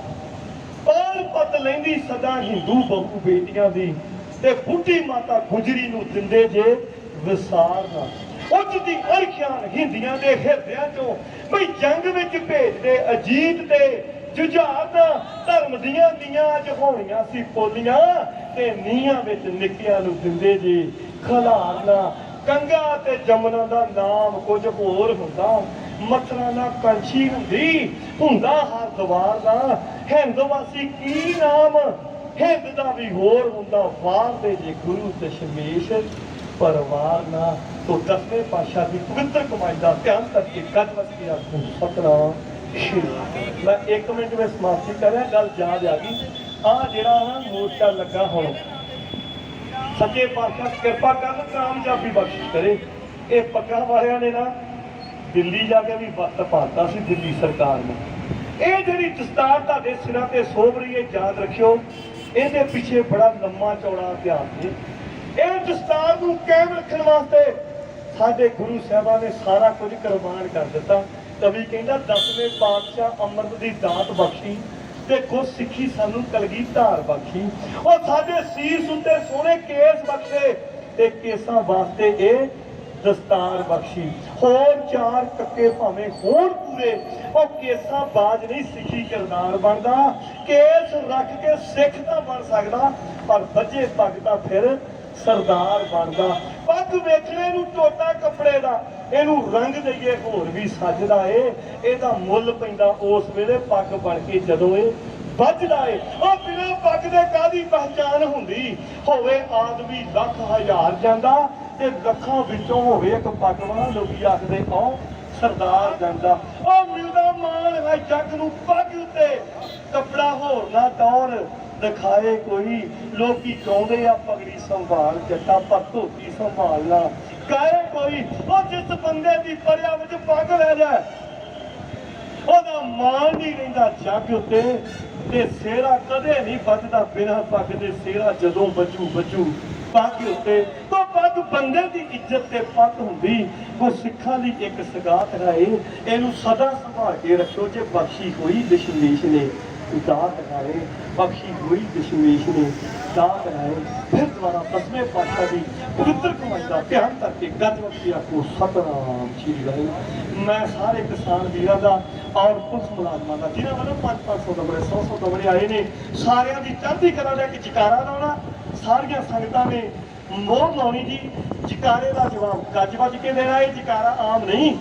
ਪਾਲ ਪਤ ਲੈਂਦੀ ਸਦਾ ਹਿੰਦੂ ਬਹੂ ਬੇਟੀਆਂ ਦੀ ਤੇ ਬੁੱਢੀ ਮਾਤਾ ਗੁਜਰੀ ਨੂੰ ਦਿੰਦੇ ਜੇ ਵਿਸਾਰ ਨਾ ਉੱਚ ਦੀ ਅਰਖਿਆਂ ਹਿੰਦੀਆਂ ਦੇ ਹਿਰਦਿਆਂ ਚੋਂ ਬਈ ਜੰਗ ਵਿੱਚ ਭੇਜਦੇ ਅਜੀਤ ਤੇ ਜੁਝਾਰ ਧਰਮ ਦੀਆਂ ਅੱਜ ਹੋਣੀਆਂ ਸੀ ਪੋਲੀਆਂ ਤੇ ਨੀਹਾਂ ਵਿੱਚ ਨਿੱਕਿਆਂ ਨੂੰ ਦਿੰਦੇ ਜੇ ਖਲਾਰ ਨਾ ਗੰਗਾ ਤੇ ਜਮਨਾ ਦਾ ਨਾਮ ਕੁਝ ਹੋਰ ਹੁੰਦਾ ਮੱਥਰਾ ਨਾ ਕੰਛੀ ਹੁੰਦਾ ਹਰ ਦਵਾਰ ਦਾ ਹਿੰਦ ਵਾਸੀ ਕੀ ਨਾਮ ਹਿੰਦ ਦਾ ਵੀ ਹੋਰ ਹੁੰਦਾ ਵਾਰ ਦੇ ਜੇ ਗੁਰੂ ਦਸ਼ਮੇਸ਼ ਪਰਵਾਰ ਨਾ ਤੋ ਦਸਵੇਂ ਪਾਤਸ਼ਾਹ ਦੀ ਪਵਿੱਤਰ ਕਮਾਈ ਦਾ ਧਿਆਨ ਕਰਕੇ ਗੱਜ ਵੱਜ ਕੇ ਆਖੂ ਸਤਨਾਮ ਮੈਂ 1 ਮਿੰਟ ਵਿੱਚ ਸਮਾਪਤੀ ਕਰਿਆ ਗੱਲ ਯਾਦ ਆ ਗਈ ਆ ਜਿਹੜਾ ਨਾ ਮੋਰਚਾ ਲੱਗਾ ਹੁਣ ਸੱਚੇ ਪਾਤਸ਼ਾਹ ਕਿਰਪਾ ਕਰਨ ਕਾਮਯਾਬੀ ਬਖਸ਼ਿਸ਼ ਕਰੇ ਇਹ ਪੱਗਾਂ ਵਾਲਿਆਂ ਨੇ ਨਾ ਦਿੱਲੀ ਜਾ ਕੇ ਵੀ ਵਕਤ ਪਾਤਾ ਸੀ ਦਿੱਲੀ ਸਰਕਾਰ ਨੇ ਇਹ ਜਿਹੜੀ ਦਸਤਾਰ ਤੁਹਾਡੇ ਸਿਰਾਂ ਤੇ ਸੋਭ ਰਹੀ ਹੈ ਯਾਦ ਰੱਖਿਓ ਇਹਦੇ ਪਿੱਛੇ ਬੜਾ ਲੰਮਾ ਚੌੜਾ ਇਤਿਹਾਸ ਹੈ ਇਹ ਦਸਤਾਰ ਨੂੰ ਕਾਇਮ ਰੱਖਣ ਵਾਸਤੇ ਸਾਡੇ ਗੁਰੂ ਸਾਹਿਬਾਨ ਨੇ ਸਾਰਾ ਕੁਝ ਕੁਰਬਾਨ ਕਰ ਦਿੱਤਾ ਕਵੀ ਕਹਿੰਦਾ 10ਵੇਂ ਪਾਤਸ਼ਾਹ ਅੰਮ੍ਰਿਤ ਦੀ ਦਾਤ ਬਖਸ਼ੀ ਤੇ ਗੁਰ ਸਿੱਖੀ ਸਾਨੂੰ ਕਲਗੀ ਧਾਰ ਬਖਸ਼ੀ ਉਹ ਸਾਡੇ ਸੀਸ ਉੱਤੇ ਸੋਹਣੇ ਕੇਸ ਬਖਸ਼ੇ ਤੇ ਕੇਸਾਂ ਵਾਸਤੇ ਇਹ ਦਸਤਾਰ ਬਖਸ਼ੀ ਹੋਰ 4 ਕੱਕੇ ਭਾਵੇਂ ਹੋਣ ਪੂਰੇ ਉਹ ਕੇਸਾਂ ਬਾਜ ਨਹੀਂ ਸਿੱਖੀ ਕਿਰਦਾਰ ਬਣਦਾ ਕੇਸ ਰੱਖ ਕੇ ਸਿੱਖ ਤਾਂ ਬਣ ਸਕਦਾ ਪਰ ਬੱਝੇ ਪੱਗ ਤਾਂ ਫਿਰ ਸਰਦਾਰ ਬਣਦਾ ਪੱਗ ਵੇਚਣੇ ਨੂੰ ਟੋਟਾ ਕੱਪੜੇ ਦਾ ਇਹਨੂੰ ਰੰਗ ਦਈਏ ਹੋਰ ਵੀ ਸੱਜਦਾ ਏ ਇਹਦਾ ਮੁੱਲ ਪੈਂਦਾ ਉਸ ਵੇਲੇ ਪੱਗ ਬਣ ਕੇ ਜਦੋਂ ਇਹ ਵੱਜਦਾ ਏ ਉਹ ਬਿਨਾਂ ਪੱਗ ਦੇ ਕਾਹਦੀ ਪਹਿਚਾਨ ਹੁੰਦੀ ਹੋਵੇ ਆਦਮੀ ਲੱਖ ਹਜ਼ਾਰ ਜਾਂਦਾ ਤੇ ਲੱਖਾਂ ਵਿੱਚੋਂ ਹੋਵੇ ਇੱਕ ਪੱਗ ਵਾਲਾ ਲੋਕੀ ਆਖਦੇ ਉਹ ਸਰਦਾਰ ਜਾਂਦਾ ਉਹ ਮਿਲਦਾ ਮਾਣ ਹੈ ਜੱਗ ਨੂੰ ਪੱਗ ਉੱਤੇ कपड़ा होर ना टौर दिखाए कोई। लोकी गाउंदे आ पगड़ी संभाल जट्टा पर धोती संभालना कहे कोई। ओ जिस बंदे दी परिया विच पग रह जाए ओदा मान नहीं रहिंदा जग उत्ते ते सेहरा कदे नहीं बचदा बिना पग दे। सेहरा जदों बचू पग उत्ते तो पग बंदे दी इज्जत ते पग हुंदी। को सिखां दी एक सगात है इहनूं सदा संभाल के रखो। जे बख्शी होई दशमेश ने दात राए बख्शी हुई दशमेश ने दात राए। फिर द्वारा 10वें पातशाह की पवित्र कमाई का ध्यान करके गजवती को सतनाम श्री वाहिगुरू। मैं सारे किसान वीरों का और पुलिस मुलाजमान का जिन्होंने वालों 500 दमड़े 100 दमड़े आए ने सारिया की चढ़ती कला का एक जकारा लाना। सारिया संगतां ने मोहर लाउणी जी। जकारे का जवाब गज वज के देना। ये जकारा आम नहीं।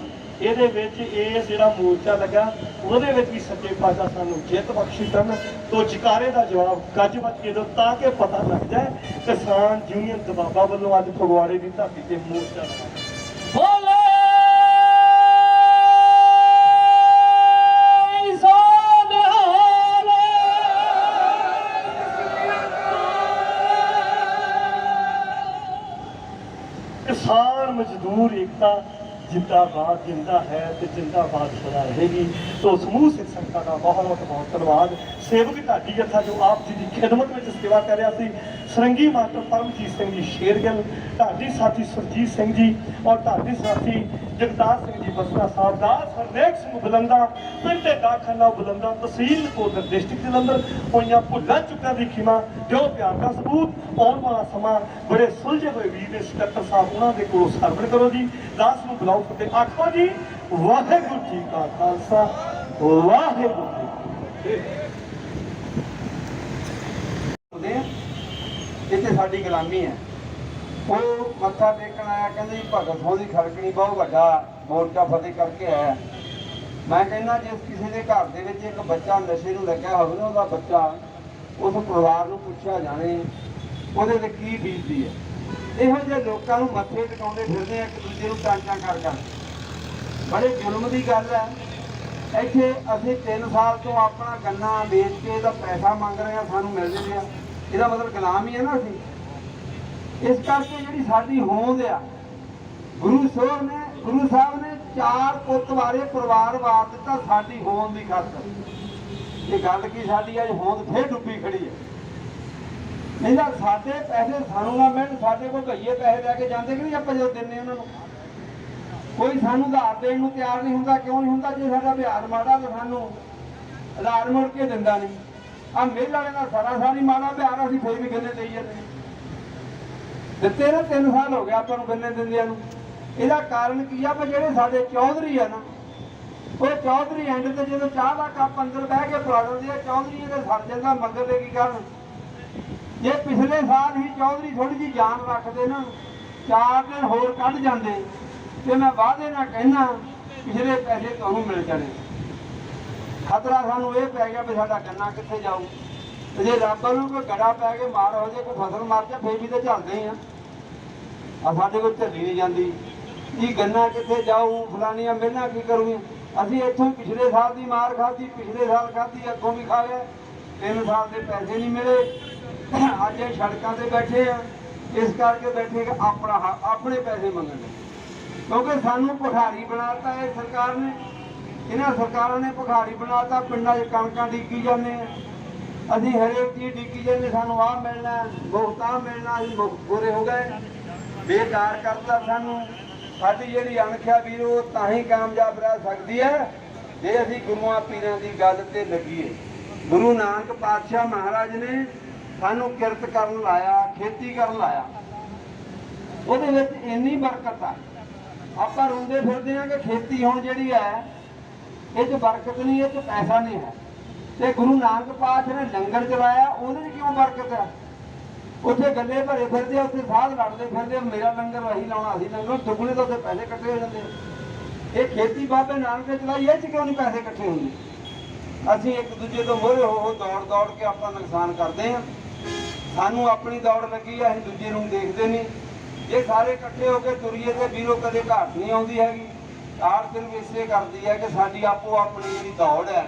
ਇਹਦੇ ਵਿੱਚ ਇਹ ਜਿਹੜਾ ਮੋਰਚਾ ਲੱਗਾ ਉਹਦੇ ਵਿੱਚ ਵੀ ਸੱਚੇ ਪਾਤਸ਼ਾਹ ਸਾਨੂੰ ਜਿੱਤ ਬਖਸ਼ੀ ਕਰਨ। ਤੋਂ ਜਕਾਰੇ ਦਾ ਜਵਾਬ ਗੱਜ ਵੱਜ ਕੇ ਦਿਓ ਤਾਂ ਕਿ ਪਤਾ ਲੱਗ ਜਾਏ ਕਿਸਾਨ ਯੂਨੀਅਨ ਦਬਾਬਾ ਵੱਲੋਂ ਅੱਜ ਫਗਵਾੜੇ ਦੀ ਧਰਤੀ ਤੇ ਮੋਰਚਾ ਲਗਾਇਆ। ਬੋਲੇ किसान मजदूर एकता जिंदाबाद जिंदा है तो जिंदाबाद सदा रहेगी। तो समूह सिख संगतां का बहुत बहुत धन्यवाद। सेवक ढाडी जत्था जो आप जी की खिदमत में सेवा कर रहा सी। सरंगी मास्टर परमजीत सिंह जी शेरगिल, ढाडी साथी सुरजीत सिंह जी और ढाडी साथी जगतार सिंह जी बसरा साहब, दास हरनेक सिंह बुलंदा, पिंड डाकखाना बुलंदा, तहसील नकोदर डिस्ट्रिक्ट जलंधर होइयां भुल्लां चुक्कां दी खिमा जो प्यार का सबूत। आउण वाला समा बड़े सुलझे हुए वीर ने सकत्तर साहब उन्हां दे कोलों सरवण करो जी। दास नूं बुलाओ फतेह आखो जी। वाहिगुरू जी का खालसा वाहिगुरू जी की फतेह। ਇੱਥੇ ਸਾਡੀ ਗੁਲਾਮੀ ਹੈ। ਉਹ ਮੱਥਾ ਟੇਕਣ ਆਇਆ ਕਹਿੰਦੇ ਜੀ ਭਗਤ ਸਿੰਘ ਦੀ ਖੜਕਣੀ ਬਹੁਤ ਵੱਡਾ ਮੋਰਚਾ ਫਤਿਹ ਕਰਕੇ ਆਇਆ। ਮੈਂ ਕਹਿੰਦਾ ਜਿਸ ਕਿਸੇ ਦੇ ਘਰ ਦੇ ਵਿੱਚ ਇੱਕ ਬੱਚਾ ਨਸ਼ੇ ਨੂੰ ਲੱਗਿਆ ਹੋਵੇ ਨਾ ਉਹਦਾ ਬੱਚਾ ਉਸ ਪਰਿਵਾਰ ਨੂੰ ਪੁੱਛਿਆ ਜਾਣੇ ਉਹਦੇ ਤੇ ਕੀ ਬੀਤਦੀ ਹੈ। ਇਹੋ ਜਿਹੇ ਲੋਕਾਂ ਨੂੰ ਮੱਥੇ ਟਿਕਾਉਂਦੇ ਫਿਰਦੇ ਆ ਇੱਕ ਦੂਜੇ ਨੂੰ ਟਾਂਟਾਂ ਕਰ ਬੜੇ ਜ਼ੁਲਮ ਦੀ ਗੱਲ ਹੈ। ਇੱਥੇ ਅਸੀਂ 3 ਸਾਲ ਤੋਂ ਆਪਣਾ ਗੰਨਾ ਵੇਚ ਕੇ ਇਹਦਾ ਪੈਸਾ ਮੰਗ ਰਹੇ ਹਾਂ ਸਾਨੂੰ ਮਿਲ ਨਹੀਂ ਰਿਹਾ। ਇਹਦਾ ਮਤਲਬ ਗੁਲਾਮ ਹੀ ਹੈ ਨਾ ਅਸੀਂ। ਇਸ ਕਰਕੇ ਜਿਹੜੀ ਸਾਡੀ ਹੋਂਦ ਆ ਗੁਰੂ ਸਾਹਿਬ ਨੇ 4 ਪੁੱਤ ਵਾਰੇ ਪਰਿਵਾਰ ਵਾਰ ਦਿੱਤਾ ਸਾਡੀ ਹੋਂਦ ਦੀ ਖਾਤਰ। ਇਹ ਗੱਲ ਕੀ ਸਾਡੀ ਅੱਜ ਹੋਂਦ ਫੇਰ ਡੁੱਬੀ ਖੜੀ ਹੈ। ਨਹੀਂ ਤਾਂ ਸਾਡੇ ਪੈਸੇ ਸਾਨੂੰ ਨਾ ਮਿਲਣ। ਸਾਡੇ ਕੋਲ ਭਈਏ ਪੈਸੇ ਲੈ ਕੇ ਜਾਂਦੇ ਕਿ ਨਹੀਂ ਆਪਾਂ ਜਦੋਂ ਦਿੰਦੇ ਉਹਨਾਂ ਨੂੰ। ਕੋਈ ਸਾਨੂੰ ਉਧਾਰ ਦੇਣ ਨੂੰ ਤਿਆਰ ਨਹੀਂ ਹੁੰਦਾ। ਕਿਉਂ ਨਹੀਂ ਹੁੰਦਾ? ਜੇ ਸਾਡਾ ਵਿਹਾਰ ਮਾੜਾ ਤਾਂ ਸਾਨੂੰ ਉਧਾਰ ਮੁੜ ਕੇ ਦਿੰਦਾ ਨਹੀਂ। ਆ ਮਿਲ ਵਾਲੇ ਦਾ ਸਾਰੀ ਮਾੜਾ ਵਿਹਾਰ ਅਸੀਂ ਫੇਰ ਵੀ ਗੰਨੇ ਦੇਈ ਜਾਂਦੇ ਦਿੱਤੇ ਨਾ। 3 ਸਾਲ ਹੋ ਗਏ ਆਪਾਂ ਨੂੰ ਗੰਨੇ ਦਿੰਦਿਆਂ ਨੂੰ। ਇਹਦਾ ਕਾਰਨ ਕੀ ਆ? ਪਰ ਜਿਹੜੇ ਸਾਡੇ ਚੌਧਰੀ ਆ ਨਾ ਉਹ ਚੌਧਰੀ ਐਂਡ ਤੇ ਜਦੋਂ ਚਾਹ ਦਾ ਕੱਪ ਅੰਦਰ ਬਹਿ ਕੇ ਪਲਾ ਦਿੰਦੇ ਆ ਚੌਧਰੀ ਇਹਦੇ ਸਰ ਜਾਂਦਾ ਮਗਰ ਦੇ ਕੀ ਕਰਨ। ਜੇ ਪਿਛਲੇ ਸਾਲ ਹੀ ਚੌਧਰੀ ਥੋੜੀ ਜਿਹੀ ਜਾਨ ਰੱਖਦੇ ਨਾ 4 ਦਿਨ ਹੋਰ ਕੱਢ ਜਾਂਦੇ ਤੇ ਮੈਂ ਵਾਅਦੇ ਨਾਲ ਕਹਿਣਾ ਪਿਛਲੇ ਪੈਸੇ ਤੁਹਾਨੂੰ ਮਿਲ ਜਾਣੇ। ਖਤਰਾ ਸਾਨੂੰ ਇਹ ਪੈ ਗਿਆ ਵੀ ਸਾਡਾ ਗੰਨਾ ਕਿੱਥੇ ਜਾਊ। ਤੇ ਜੇ ਰੱਬ ਨੂੰ ਕੋਈ ਗੜਾ ਪੈ ਕੇ ਮਾਰ ਹੋ ਜਾਏ ਕੋਈ ਫਸਲ ਮਰ ਜਾ ਫੇਰ ਵੀ ਤਾਂ ਝੱਲਦੇ ਆ। ਸਾਡੇ ਕੋਲ ਝੱਲੀ ਨਹੀਂ ਜਾਂਦੀ ਜੀ ਗੰਨਾ ਕਿੱਥੇ ਜਾਊ ਫਲਾਨੀਆਂ ਮਿਹਨਾਂ ਕੀ ਕਰੂਗੀਆਂ। ਅਸੀਂ ਇੱਥੋਂ ਪਿਛਲੇ ਸਾਲ ਦੀ ਮਾਰ ਖਾਧੀ ਪਿਛਲੇ ਸਾਲ ਖਾਧੀ ਅੱਗੋਂ ਵੀ ਖਾ ਲਿਆ। 3 ਸਾਲ ਦੇ ਪੈਸੇ ਨਹੀਂ ਮਿਲੇ। ਅੱਜ ਇਹ ਸੜਕਾਂ ਤੇ ਬੈਠੇ ਆ ਇਸ ਕਰਕੇ ਬੈਠੇ ਕਿ ਆਪਣੇ ਪੈਸੇ ਮੰਗਣ ਕਿਉਂਕਿ ਸਾਨੂੰ ਭਿਖਾਰੀ ਬਣਾਤਾ ਇਹ ਸਰਕਾਰ ਨੇ। ਇਹਨਾਂ ਸਰਕਾਰਾਂ ਨੇ ਭਿਖਾਰੀ ਬਣਾਤਾ। ਪਿੰਡਾਂ 'ਚ ਕਣਕਾਂ ਡੀਕੀ ਜਾਂਦੇ ਆ। ਅਸੀਂ ਹਰੇਕ ਚੀਜ਼ ਡੀਕੀ ਜਾਂਦੇ ਸਾਨੂੰ ਆਹ ਮਿਲਣਾ ਮੁਫਤ ਆਹ ਮਿਲਣਾ। ਅਸੀਂ ਮੁਫਤ ਪੂਰੇ ਹੋ ਗਏ। ਬੇਕਾਰ ਕਰਤਾ ਸਾਨੂੰ। ਸਾਡੀ ਜਿਹੜੀ ਅਣਖਿਆ ਵੀਰ ਉਹ ਤਾਂ ਹੀ ਕਾਮਯਾਬ ਰਹਿ ਸਕਦੀ ਹੈ ਜੇ ਅਸੀਂ ਗੁਰੂਆਂ ਪੀਰਾਂ ਦੀ ਗੱਲ ਤੇ ਲੱਗੀਏ। ਗੁਰੂ ਨਾਨਕ ਪਾਤਸ਼ਾਹ ਮਹਾਰਾਜ ਨੇ ਸਾਨੂੰ ਕਿਰਤ ਕਰਨ ਲਾਇਆ ਖੇਤੀ ਕਰਨ ਲਾਇਆ। ਉਹਦੇ ਵਿੱਚ ਇੰਨੀ ਬਰਕਤ ਆ। ਆਪਾਂ ਰੋਂਦੇ ਫਿਰਦੇ ਆ ਕਿ ਖੇਤੀ ਹੁਣ ਜਿਹੜੀ ਹੈ ਇਹ 'ਚ ਬਰਕਤ ਨਹੀਂ ਇਹ 'ਚ ਪੈਸਾ ਨਹੀਂ ਹੈ। ਤੇ ਗੁਰੂ ਨਾਨਕ ਪਾਤਸ਼ਾਹ ਨੇ ਲੰਗਰ ਚਲਾਇਆ ਉਹਦੇ 'ਚ ਕਿਉਂ ਬਰਕਤ ਆ? ਉੱਥੇ ਗੱਲੇ ਭਰੇ ਫਿਰਦੇ ਆ ਉੱਥੇ ਸਾਧ ਲੜਦੇ ਫਿਰਦੇ ਆ ਮੇਰਾ ਲੰਗਰ ਅਸੀਂ ਲਾਉਣਾ ਅਸੀਂ ਲੰਗਰ ਦੁੱਗਣੇ ਤੋਂ ਉੱਥੇ ਪੈਸੇ ਇਕੱਠੇ ਹੋ ਜਾਂਦੇ। ਇਹ ਖੇਤੀ ਬਾਬੇ ਨਾਨਕ ਨੇ ਚਲਾਈ ਇਹ 'ਚ ਕਿਉਂ ਨਹੀਂ ਪੈਸੇ ਇਕੱਠੇ ਹੁੰਦੇ? ਅਸੀਂ ਇੱਕ ਦੂਜੇ ਤੋਂ ਮੋਹਰੇ ਹੋ ਦੌੜ ਕੇ ਆਪਾਂ ਨੁਕਸਾਨ ਕਰਦੇ ਹਾਂ। ਸਾਨੂੰ ਆਪਣੀ ਦੌੜ ਲੱਗੀ ਆ ਅਸੀਂ ਦੂਜੇ ਨੂੰ ਦੇਖਦੇ ਨਹੀਂ। ਜੇ ਸਾਰੇ ਇਕੱਠੇ ਹੋ ਕੇ ਤੁਰੀਏ ਤੇ ਵੀਰੋ ਕਦੇ ਘਾਟ ਨਹੀਂ ਆਉਂਦੀ ਹੈਗੀ। ਆੜ ਸਿਰਫ ਇਸੇ ਕਰਦੀ ਹੈ ਕਿ ਸਾਡੀ ਆਪੋ ਆਪਣੀ ਜਿਹੜੀ ਦੌੜ ਹੈ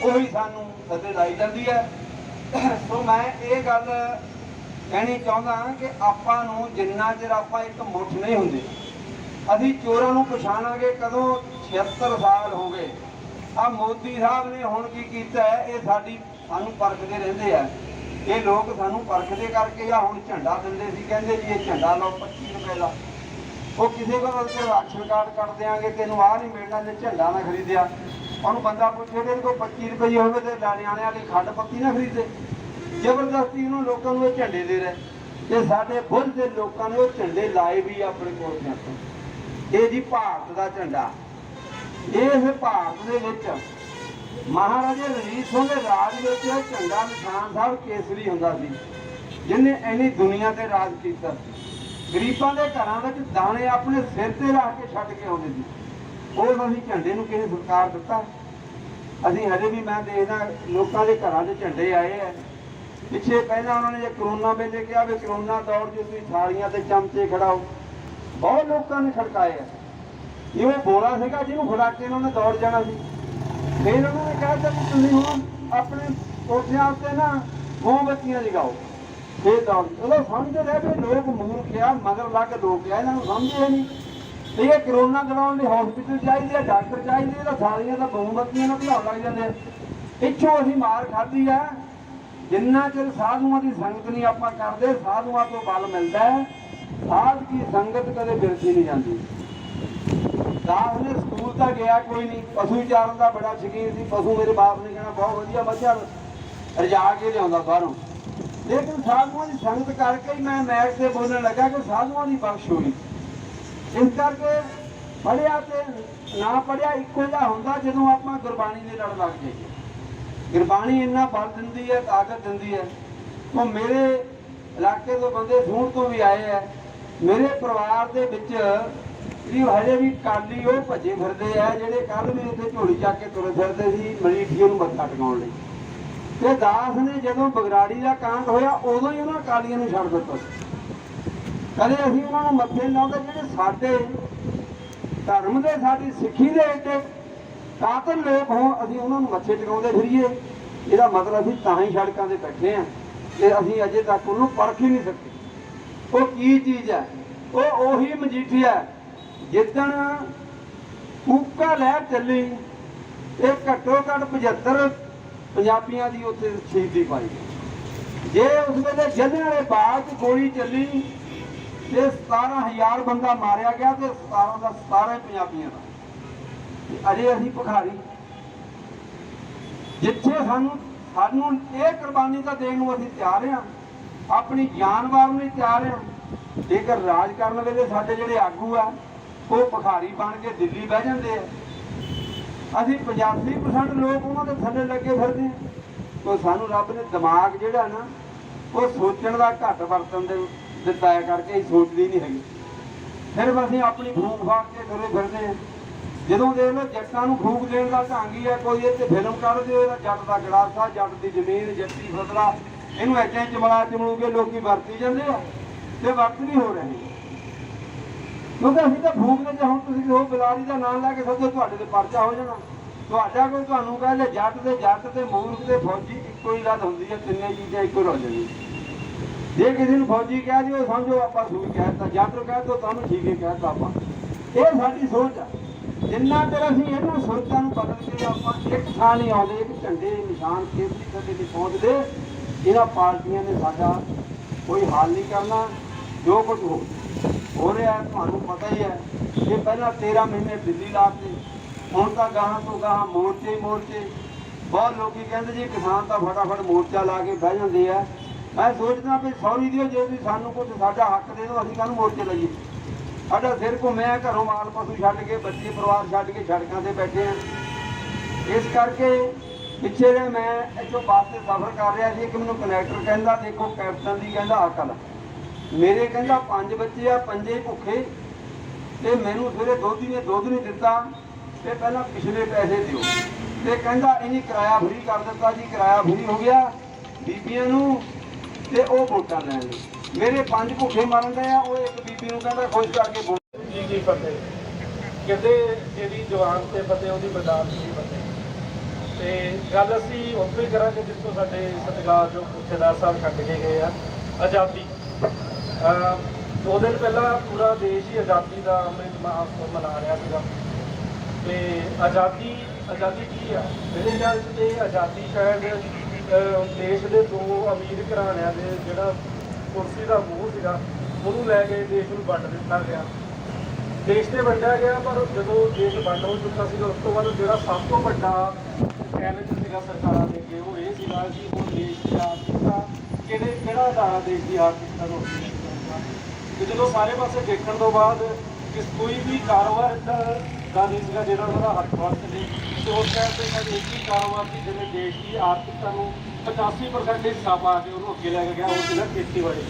ਉਹੀ ਸਾਨੂੰ ਥੱਲੇ ਲਾਈ ਜਾਂਦੀ ਹੈ। ਸੋ ਮੈਂ ਇਹ ਗੱਲ ਕਹਿਣੀ ਚਾਹੁੰਦਾ ਕਿ ਆਪਾਂ ਨੂੰ ਜਿੰਨਾ ਚਿਰ ਆਪਾਂ ਇੱਕ ਮੁੱਠ ਨਹੀਂ ਹੁੰਦੇ, ਅਸੀਂ ਚੋਰਾਂ ਨੂੰ ਪਛਾਣਾਂਗੇ ਕਦੋਂ? 76 ਸਾਲ ਹੋ ਗਏ। ਆ ਮੋਦੀ ਸਾਹਿਬ ਨੇ ਹੁਣ ਕੀ ਕੀਤਾ ਹੈ, ਇਹ ਸਾਨੂੰ ਪਰਖਦੇ ਰਹਿੰਦੇ ਆ। ਇਹ ਲੋਕ ਸਾਨੂੰ ਪਰਖਦੇ ਕਰਕੇ ਆ ਹੁਣ ਝੰਡਾ ਦਿੰਦੇ ਸੀ, ਕਹਿੰਦੇ ਜੀ ਇਹ ਝੰਡਾ ਲਓ 25 ਰੁਪਏ ਦਾ। ਉਹ ਕਿਸੇ ਕੋਲ ਰਾਸ਼ਨ ਕਾਰਡ ਕੱਢ ਦਿਆਂਗੇ, ਤੈਨੂੰ ਆਹ ਨਹੀਂ ਮਿਲਣਾ ਜੇ ਝੰਡਾ ਨਾ ਖਰੀਦਿਆ। ਉਹਨੂੰ ਬੰਦਾ ਪੁੱਛੇ ਕਿ ਕੋਈ 25 ਰੁਪਏ ਹੋਵੇ ਤੇ ਨਿਆਣਿਆਂ ਵਾਲੀ ਖੰਡ ਪੱਤੀ ਨਾ ਖਰੀਦੇ। ਜ਼ਬਰਦਸਤੀ ਉਹਨੂੰ ਲੋਕਾਂ ਨੂੰ ਇਹ ਝੰਡੇ ਦੇ ਰਹੇ ਤੇ ਸਾਡੇ ਬੁੱਧ ਦੇ ਲੋਕਾਂ ਨੇ ਉਹ ਝੰਡੇ ਲਾਏ ਵੀ ਆਪਣੇ ਕੋਲ। ਇਹ ਜੀ ਭਾਰਤ ਦਾ ਝੰਡਾ। ਇਸ ਭਾਰਤ ਦੇ ਵਿੱਚ ਮਹਾਰਾਜਾ ਰਣਜੀਤ ਸਿੰਘ ਦੇ ਰਾਜ ਵਿੱਚ ਝੰਡਾ ਨਿਸ਼ਾਨ ਸਾਹਿਬ ਕੇਸਰੀ ਹੁੰਦਾ ਸੀ, ਜਿਹਨੇ ਇੰਨੀ ਦੁਨੀਆ ਤੇ ਰਾਜ ਕੀਤਾ ਸੀ। ਗਰੀਬਾਂ ਦੇ ਘਰਾਂ ਵਿੱਚ ਦਾਣੇ ਆਪਣੇ ਸਿਰ ਤੇ ਰੱਖ ਕੇ ਛੱਡ ਕੇ ਆਉਂਦੇ ਸੀ। ਉਹ ਅਸੀਂ ਝੰਡੇ ਨੂੰ ਕਿਸੇ ਸਰਕਾਰ ਦਿੱਤਾ? ਅਸੀਂ ਹਜੇ ਵੀ ਮੈਂ ਦੇਖਦਾ ਲੋਕਾਂ ਦੇ ਘਰਾਂ 'ਚ ਝੰਡੇ ਆਏ ਆ। ਪਿੱਛੇ ਪਹਿਲਾਂ ਉਹਨਾਂ ਨੇ ਜੇ ਕਰੋਨਾ ਵੇਲੇ ਕਿਹਾ ਵੀ ਕਰੋਨਾ ਦੌਰ 'ਚ ਤੁਸੀਂ ਥਾਲੀਆਂ ਤੇ ਚਮਚੇ ਖੜਾਓ, ਬਹੁਤ ਲੋਕਾਂ ਨੇ ਖੜਕਾਏ ਆ। ਇਹ ਉਹ ਬੋਲਾ ਸੀਗਾ ਜਿਹਨੂੰ ਖੜਾ ਕੇ ਉਹਨਾਂ ਨੇ ਦੌੜ ਜਾਣਾ ਸੀ। ਫਿਰ ਉਹਨਾਂ ਨੇ ਕਿਹਾ ਕਿ ਤੁਸੀਂ ਹੁਣ ਆਪਣੇ ਕੋਠਿਆਂ ਉੱਤੇ ਨਾ ਮੋਮਬੱਤੀਆਂ ਜਗਾਓ। ਫਿਰ ਦੌੜ ਉਦੋਂ ਸਮਝਦੇ ਰਹੇ ਵੀ ਲੋਕ ਮੂਰਖ ਆ, ਮਗਰ ਲੱਗ ਲੋਕ ਆ, ਇਹਨਾਂ ਨੂੰ ਸਮਝਦੇ ਨਹੀਂ। ਇਹ ਕਰੋਨਾ ਦੌਰਾਨ ਲਈ ਹਸਪੀਟਲ ਚਾਹੀਦੇ ਆ, ਡਾਕਟਰ ਚਾਹੀਦੇ, ਤਾਂ ਸਾਰੀਆਂ ਤਾਂ ਮੋਮਬੱਤੀਆਂ ਨਾਲ ਭੁਲਾਉਣ ਲੱਗ ਜਾਂਦੇ ਆ। ਪਿੱਛੋਂ ਅਸੀਂ ਮਾਰ ਖਾਧੀ ਆ। ਜਿੰਨਾ ਚਿਰ ਸਾਧੂਆਂ ਦੀ ਸੰਗਤ ਨਹੀਂ ਆਪਾਂ ਕਰਦੇ, ਸਾਧੂਆਂ ਤੋਂ ਬਲ ਮਿਲਦਾ ਹੈ। ਸਾਧ ਕੀ ਸੰਗਤ ਕਦੇ ਬਿਰਥੀ ਨਹੀਂ ਜਾਂਦੀ। ਦਾਸ ਨੇ ਸਕੂਲ ਤਾਂ ਗਿਆ ਕੋਈ ਨਹੀਂ, ਪਸ਼ੂ ਚਾਰਨ ਦਾ ਬੜਾ ਸ਼ੌਕੀਨ ਸੀ। ਪਸ਼ੂ ਮੇਰੇ ਬਾਪ ਨੇ ਕਹਿਣਾ ਬਹੁਤ ਵਧੀਆ ਮੱਝਾਂ ਰਜਾ ਕੇ ਲਿਆਉਂਦਾ ਬਾਹਰੋਂ। ਲੇਕਿਨ ਸਾਧੂਆਂ ਦੀ ਸੰਗਤ ਕਰਕੇ ਹੀ ਮੈਂ ਮੈਕ ਤੇ ਬੋਲਣ ਲੱਗਾ ਕਿ ਸਾਧੂਆਂ ਦੀ ਬਖਸ਼ ਹੋਈ। ਇਸ ਕਰਕੇ ਪੜ੍ਹਿਆ ਤੇ ਨਾ ਪੜ੍ਹਿਆ ਇੱਕੋ ਜਿਹਾ ਹੁੰਦਾ ਜਦੋਂ ਆਪਾਂ ਗੁਰਬਾਣੀ ਦੇ ਲੜ ਲੱਗ ਜਾਈਏ। ਗੁਰਬਾਣੀ ਇੰਨਾ ਬਲ ਦਿੰਦੀ ਹੈ, ਤਾਕਤ ਦਿੰਦੀ ਹੈ। ਉਹ ਮੇਰੇ ਇਲਾਕੇ ਤੋਂ ਬੰਦੇ ਸੂਣ ਤੋਂ ਵੀ ਆਏ ਹੈ। ਮੇਰੇ ਪਰਿਵਾਰ ਦੇ ਵਿੱਚ ਵੀ ਹਜੇ ਵੀ ਕਾਲੀ ਉਹ ਭੱਜੇ ਫਿਰਦੇ ਆ ਜਿਹੜੇ ਕੱਲ ਵੀ ਉੱਥੇ ਝੋਲੀ ਚੱਕ ਕੇ ਤੁਰੇ ਫਿਰਦੇ ਸੀ ਮਰੀਠੀਏ ਨੂੰ ਮੱਥਾ ਟਿਕਾਉਣ ਲਈ। ਤੇ ਦਾਸ ਨੇ ਜਦੋਂ ਬਗਰਾੜੀ ਦਾ ਕਾਂਡ ਹੋਇਆ ਉਦੋਂ ਹੀ ਉਹਨਾਂ ਕਾਲੀਆਂ ਨੂੰ ਛੱਡ ਦਿੱਤਾ। ਕਦੇ ਅਸੀਂ ਉਹਨਾਂ ਨੂੰ ਮੱਥੇ ਨਹੀਂ ਲਾਉਂਦੇ ਜਿਹੜੇ ਸਾਡੇ ਧਰਮ ਦੇ, ਸਾਡੀ ਸਿੱਖੀ ਦੇ ਏਡੇ ਕਾਤਲ ਲੋਕ ਹੋਣ, ਅਸੀਂ ਉਹਨਾਂ ਨੂੰ ਮੱਥੇ ਟਿਕਾਉਂਦੇ ਫਿਰੀਏ। ਇਹਦਾ ਮਤਲਬ ਅਸੀਂ ਤਾਂ ਹੀ ਸੜਕਾਂ ਤੇ ਬੈਠੇ ਹਾਂ ਤੇ ਅਸੀਂ ਅਜੇ ਤੱਕ ਉਹਨੂੰ ਪਰਖ ਹੀ ਨਹੀਂ ਸਕੇ। ਉਹ ਕੀ ਚੀਜ਼ ਹੈ? ਉਹ ਉਹੀ ਮਜੀਠੀਆ ਜਿੱਦਣ ਕੂਕਾ ਲਹਿਰ ਚੱਲੀ, ਇਹ ਘੱਟੋ ਘੱਟ 75 ਪੰਜਾਬੀਆਂ ਦੀ ਉੱਥੇ ਸ਼ਹੀਦੀ ਪਾਈ। ਜੇ ਉਸ ਵੇਲੇ ਜਲਿਆਂ ਵਾਲੇ ਬਾਗ 'ਚ ਗੋਲੀ ਚੱਲੀ ਤੇ 17,000 ਬੰਦਾ ਮਾਰਿਆ ਗਿਆ ਤੇ 17 ਦਾ 17 ਪੰਜਾਬੀਆਂ ਦਾ। ਅਜੇ ਅਸੀਂ ਭਿਖਾਰੀ, ਜਿੱਥੇ ਸਾਨੂੰ ਇਹ ਕੁਰਬਾਨੀ ਤਾਂ ਦੇਣ ਨੂੰ ਅਸੀਂ ਤਿਆਰ ਹਾਂ, ਆਪਣੀ ਜਾਨ ਵਾਰਨ ਲਈ ਤਿਆਰ ਹਾਂ। ਜੇਕਰ ਰਾਜ ਕਰਨ ਵੇਲੇ ਸਾਡੇ ਜਿਹੜੇ ਆਗੂ ਆ ਉਹ ਭਿਖਾਰੀ ਬਣ ਕੇ ਦਿੱਲੀ ਬਹਿ ਜਾਂਦੇ ਆ, ਅਸੀਂ 85% ਲੋਕ ਉਹਨਾਂ ਦੇ ਥੱਲੇ ਲੱਗੇ ਫਿਰਦੇ ਹਾਂ। ਤਾਂ ਸਾਨੂੰ ਰੱਬ ਨੇ ਦਿਮਾਗ ਜਿਹੜਾ ਨਾ ਉਹ ਸੋਚਣ ਦਾ ਘੱਟ ਵਰਤਣ ਦੇ ਦਿੱਤਾ ਹੈ ਕਰਕੇ ਅਸੀਂ ਸੋਚਦੇ ਨਹੀਂ ਹੈਗੇ। ਫਿਰ ਅਸੀਂ ਆਪਣੀ ਫੂਕ ਫਾਕ ਕੇ ਤੁਰੇ ਫਿਰਦੇ ਹਾਂ। ਜਦੋਂ ਦੇਖ ਲਓ ਜੱਟਾਂ ਨੂੰ ਫੂਕ ਦੇਣ ਦਾ ਢੰਗ ਹੀ ਹੈ, ਕੋਈ ਇਹ ਤੇ ਫਿਲਮ ਕੱਢ ਦਿਓ, ਇਹਦਾ ਜੱਟ ਦਾ ਗੜਾਸਾ, ਜੱਟ ਦੀ ਜ਼ਮੀਨ, ਜੱਟੀ ਫਸਲਾ, ਇਹਨੂੰ ਇੱਦਾਂ ਚਮਲਾ ਚਮਲੂ ਕੇ ਲੋਕੀ ਵਰਤੀ ਜਾਂਦੇ ਆ ਤੇ ਵਰਤ ਨਹੀਂ ਹੋ ਰਹੇ। ਕਿਉਂਕਿ ਅਸੀਂ ਤਾਂ ਫੂਕਦੇ ਜੇ ਹੁਣ ਤੁਸੀਂ ਉਹ ਬਿਲਾਰੀ ਦਾ ਨਾਮ ਲੈ ਕੇ ਸੋਚੋ ਤੁਹਾਡੇ ਤੇ ਪਰਚਾ ਹੋ ਜਾਣਾ। ਤੁਹਾਡਾ ਕੋਈ ਤੁਹਾਨੂੰ ਕਹਿੰਦੇ ਜੱਟ ਤੇ ਮੂਰਖ ਤੇ ਫੌਜੀ ਇੱਕੋ ਹੀ ਗੱਲ ਹੁੰਦੀ ਹੈ, ਤਿੰਨੇ ਚੀਜ਼ਾਂ ਇੱਕੋ ਹੋ ਜਾਂਦੀਆਂ। ਜੇ ਕਿਸੇ ਨੂੰ ਫੌਜੀ ਕਹਿ ਦਿਓ ਸਮਝੋ ਆਪਾਂ ਸੂਈ ਕਹਿਤਾ, ਜੱਟ ਕਹਿ ਦਿਓ ਤੁਹਾਨੂੰ ਠੀਕ ਹੀ ਕਹਿਤਾ ਆਪਾਂ। ਇਹ ਸਾਡੀ ਸੋਚ ਆ। ਜਿੰਨਾ ਚਿਰ ਅਸੀਂ ਇਹਨਾਂ ਸੋਚਾਂ ਨੂੰ ਬਦਲ ਕੇ ਆਪਾਂ ਇੱਕ ਥਾਂ ਨਹੀਂ ਆਉਂਦੇ, ਇੱਕ ਝੰਡੇ ਨਿਸ਼ਾਨ ਕੇਸਰੀ ਸੱਦੇ ਤੇ ਪਹੁੰਚਦੇ, ਇਹਨਾਂ ਪਾਰਟੀਆਂ ਨੇ ਸਾਡਾ ਕੋਈ ਹਾਲ ਨਹੀਂ ਕਰਨਾ। ਜੋ ਕੁਝ ਹੋ ਰਿਹਾ ਤੁਹਾਨੂੰ ਪਤਾ ਹੀ ਹੈ। ਇਹ ਪਹਿਲਾਂ 13 ਮਹੀਨੇ ਦਿੱਲੀ ਲਾਤੇ, ਹੁਣ ਤਾਂ ਗਾਹਾਂ ਤੋਂ ਗਾਹਾਂ ਮੋਰਚੇ ਹੀ ਮੋਰਚੇ। ਬਹੁਤ ਲੋਕੀ ਕਹਿੰਦੇ ਜੀ ਕਿਸਾਨ ਤਾਂ ਫਟਾਫਟ ਮੋਰਚਾ ਲਾ ਕੇ ਬਹਿ ਜਾਂਦੇ ਆ। ਮੈਂ ਸੋਚਦਾ ਵੀ ਸੌਰੀ ਦਿਓ, ਜੇ ਤੁਸੀਂ ਸਾਨੂੰ ਕੁਝ ਸਾਡਾ ਹੱਕ ਦੇ ਦਿਓ, ਅਸੀਂ ਕਾਹਨੂੰ ਮੋਰਚੇ ਲਾਈਏ। ਸਾਡਾ ਸਿਰ ਘੁੰਮਿਆ, ਘਰੋਂ ਮਾਲ ਪਸ਼ੂ ਛੱਡ ਕੇ, ਬੱਚੇ ਪਰਿਵਾਰ ਛੱਡ ਕੇ ਸੜਕਾਂ ਤੇ ਬੈਠੇ ਆ। ਇਸ ਕਰਕੇ ਪਿੱਛੇ ਜੇ ਮੈਂ ਇੱਥੋਂ ਬੱਸ ਤੇ ਸਫ਼ਰ ਕਰ ਰਿਹਾ ਸੀ, ਇੱਕ ਮੈਨੂੰ ਕਨੈਕਟਰ ਕਹਿੰਦਾ ਦੇਖੋ ਕੈਪਟਨ ਦੀ ਕਹਿੰਦਾ ਅਕਲ, ਮੇਰੇ ਕਹਿੰਦਾ 5 ਬੱਚੇ ਆ, 5 ਭੁੱਖੇ ਤੇ ਮੈਨੂੰ ਸਵੇਰੇ ਦੁੱਧ ਨਹੀਂ ਦਿੱਤਾ ਤੇ ਪਹਿਲਾਂ ਪਿਛਲੇ ਪੈਸੇ ਦਿਓ। ਤੇ ਕਹਿੰਦਾ ਇਹਨੇ ਕਿਰਾਇਆ ਫਰੀ ਕਰ ਦਿੱਤਾ ਜੀ, ਕਿਰਾਇਆ ਫਰੀ ਹੋ ਗਿਆ ਬੀਬੀਆਂ ਨੂੰ ਤੇ ਉਹ ਵੋਟਾਂ ਲੈਣ ਲਈ। ਮੇਰੇ 5 ਭੁੱਖੇ ਮਰਨ ਗਏ ਆ, ਉਹ ਇੱਕ ਬੀਬੀ ਨੂੰ ਕਹਿੰਦਾ ਖੁਸ਼ ਕਰਕੇ ਵੋਟ ਜੀ ਕੀ ਫਤਿਹ। ਕਿਤੇ ਜਿਹੜੀ ਜਵਾਨ ਤੇ ਫਤਿਹ ਉਹਦੀ ਬਰਦਾਸ਼ਤ ਨਹੀਂ ਫਤਿਹ। ਤੇ ਗੱਲ ਅਸੀਂ ਉੱਥੋਂ ਹੀ ਕਰਾਂਗੇ ਜਿੱਥੋਂ ਸਾਡੇ ਸਤਿਕਾਰਯੋਗ ਜਥੇਦਾਰ ਸਾਹਿਬ ਛੱਡ ਕੇ ਗਏ ਆ। ਆਜ਼ਾਦੀ 2 ਦਿਨ ਪਹਿਲਾਂ ਪੂਰਾ ਦੇਸ਼ ਹੀ ਆਜ਼ਾਦੀ ਦਾ ਅੰਮ੍ਰਿਤ ਮਹੋਤਸਵ ਮਨਾ ਰਿਹਾ ਸੀਗਾ। ਤੇ ਆਜ਼ਾਦੀ ਕੀ ਆ? ਮੇਰੇ ਖਿਆਲ 'ਚ ਤੇ ਆਜ਼ਾਦੀ ਸ਼ਾਇਦ ਦੇਸ਼ ਦੇ 2 ਅਮੀਰ ਘਰਾਣਿਆਂ ਦੇ ਜਿਹੜਾ ਕੁਰਸੀ ਦਾ ਮੂੰਹ ਸੀਗਾ ਉਹਨੂੰ ਲੈ ਕੇ ਦੇਸ਼ ਨੂੰ ਵੰਡ ਦਿੱਤਾ ਗਿਆ। ਦੇਸ਼ ਤੇ ਵੰਡਿਆ ਗਿਆ, ਪਰ ਜਦੋਂ ਦੇਸ਼ ਵੰਡ ਹੋ ਚੁੱਕਾ ਸੀਗਾ ਉਸ ਤੋਂ ਬਾਅਦ ਜਿਹੜਾ ਸਭ ਤੋਂ ਵੱਡਾ ਚੈਲੰਜ ਸੀਗਾ ਸਰਕਾਰਾਂ ਦੇ ਅੱਗੇ ਉਹ ਇਹ ਸੀਗਾ ਕਿ ਹੁਣ ਦੇਸ਼ ਦੀ ਆਰਥਿਕਤਾ ਕਿਹੜਾ ਅਦਾਰਾ ਦੇਸ਼ ਦੀ ਆਰਥਿਕਤਾ ਨੂੰ ਤੇ ਜਦੋਂ ਸਾਰੇ ਪਾਸੇ ਦੇਖਣ ਤੋਂ ਬਾਅਦ ਕੋਈ ਵੀ ਕਾਰੋਬਾਰ ਇੱਦਾਂ ਦਾ ਨਹੀਂ ਸੀਗਾ ਜਿਹੜਾ ਉਹਨਾਂ ਦਾ ਹੱਥ ਵੱਸ ਚਲੇ ਤੇ ਉਸ ਟਾਈਮ ਤੇ ਇਹਨਾਂ ਇੱਕ ਹੀ ਕਾਰੋਬਾਰ ਸੀ ਜਿਹਨੇ ਦੇਸ਼ ਦੀ ਆਰਥਿਕਤਾ ਨੂੰ 85% ਹਿੱਸਾ ਪਾ ਕੇ ਉਹਨੂੰ ਅੱਗੇ ਲੈ ਕੇ ਗਿਆ, ਉਹ ਸੀਗਾ ਖੇਤੀਬਾੜੀ।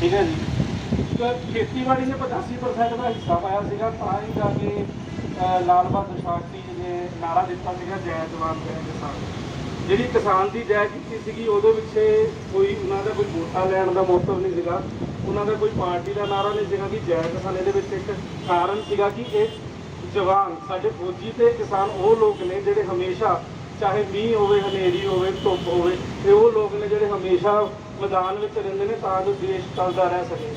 ਠੀਕ ਹੈ ਜੀ, ਖੇਤੀਬਾੜੀ ਨੇ 85% ਦਾ ਹਿੱਸਾ ਪਾਇਆ ਸੀਗਾ, ਤਾਂ ਹੀ ਜਾ ਕੇ ਲਾਲ ਬਹਾਦਰ ਸ਼ਾਸਤਰੀ ਜੀ ਨੇ ਨਾਰਾ ਦਿੱਤਾ ਸੀਗਾ ਜੈ ਜਵਾਨ ਜੈ ਕਿਸਾਨ। ਜਿਹੜੀ ਕਿਸਾਨ ਦੀ ਜੈ ਕੀਤੀ ਸੀਗੀ ਉਹਦੇ ਪਿੱਛੇ ਕੋਈ ਉਹਨਾਂ ਦਾ ਕੋਈ ਵੋਟਾਂ ਲੈਣ ਦਾ ਮੋਟਿਵ ਨਹੀਂ ਸੀਗਾ, ਉਹਨਾਂ ਦਾ ਕੋਈ ਪਾਰਟੀ ਦਾ ਨਾਰਾ ਨਹੀਂ ਸੀਗਾ ਕਿ ਜੈ ਕਿਸਾਨ। ਇਹਦੇ ਵਿੱਚ ਇੱਕ ਕਾਰਨ ਸੀਗਾ ਕਿ ਇਹ ਜਵਾਨ ਸਾਡੇ ਫੌਜੀ ਤੇ ਕਿਸਾਨ ਉਹ ਲੋਕ ਨੇ ਜਿਹੜੇ ਹਮੇਸ਼ਾ ਚਾਹੇ ਮੀਂਹ ਹੋਵੇ, ਹਨੇਰੀ ਹੋਵੇ, ਧੁੱਪ ਹੋਵੇ, ਇਹ ਉਹ ਲੋਕ ਨੇ ਜਿਹੜੇ ਹਮੇਸ਼ਾ ਮੈਦਾਨ ਵਿੱਚ ਰਹਿੰਦੇ ਨੇ ਤਾਂ ਜੋ ਦੇਸ਼ ਚੱਲਦਾ ਰਹਿ ਸਕੇ।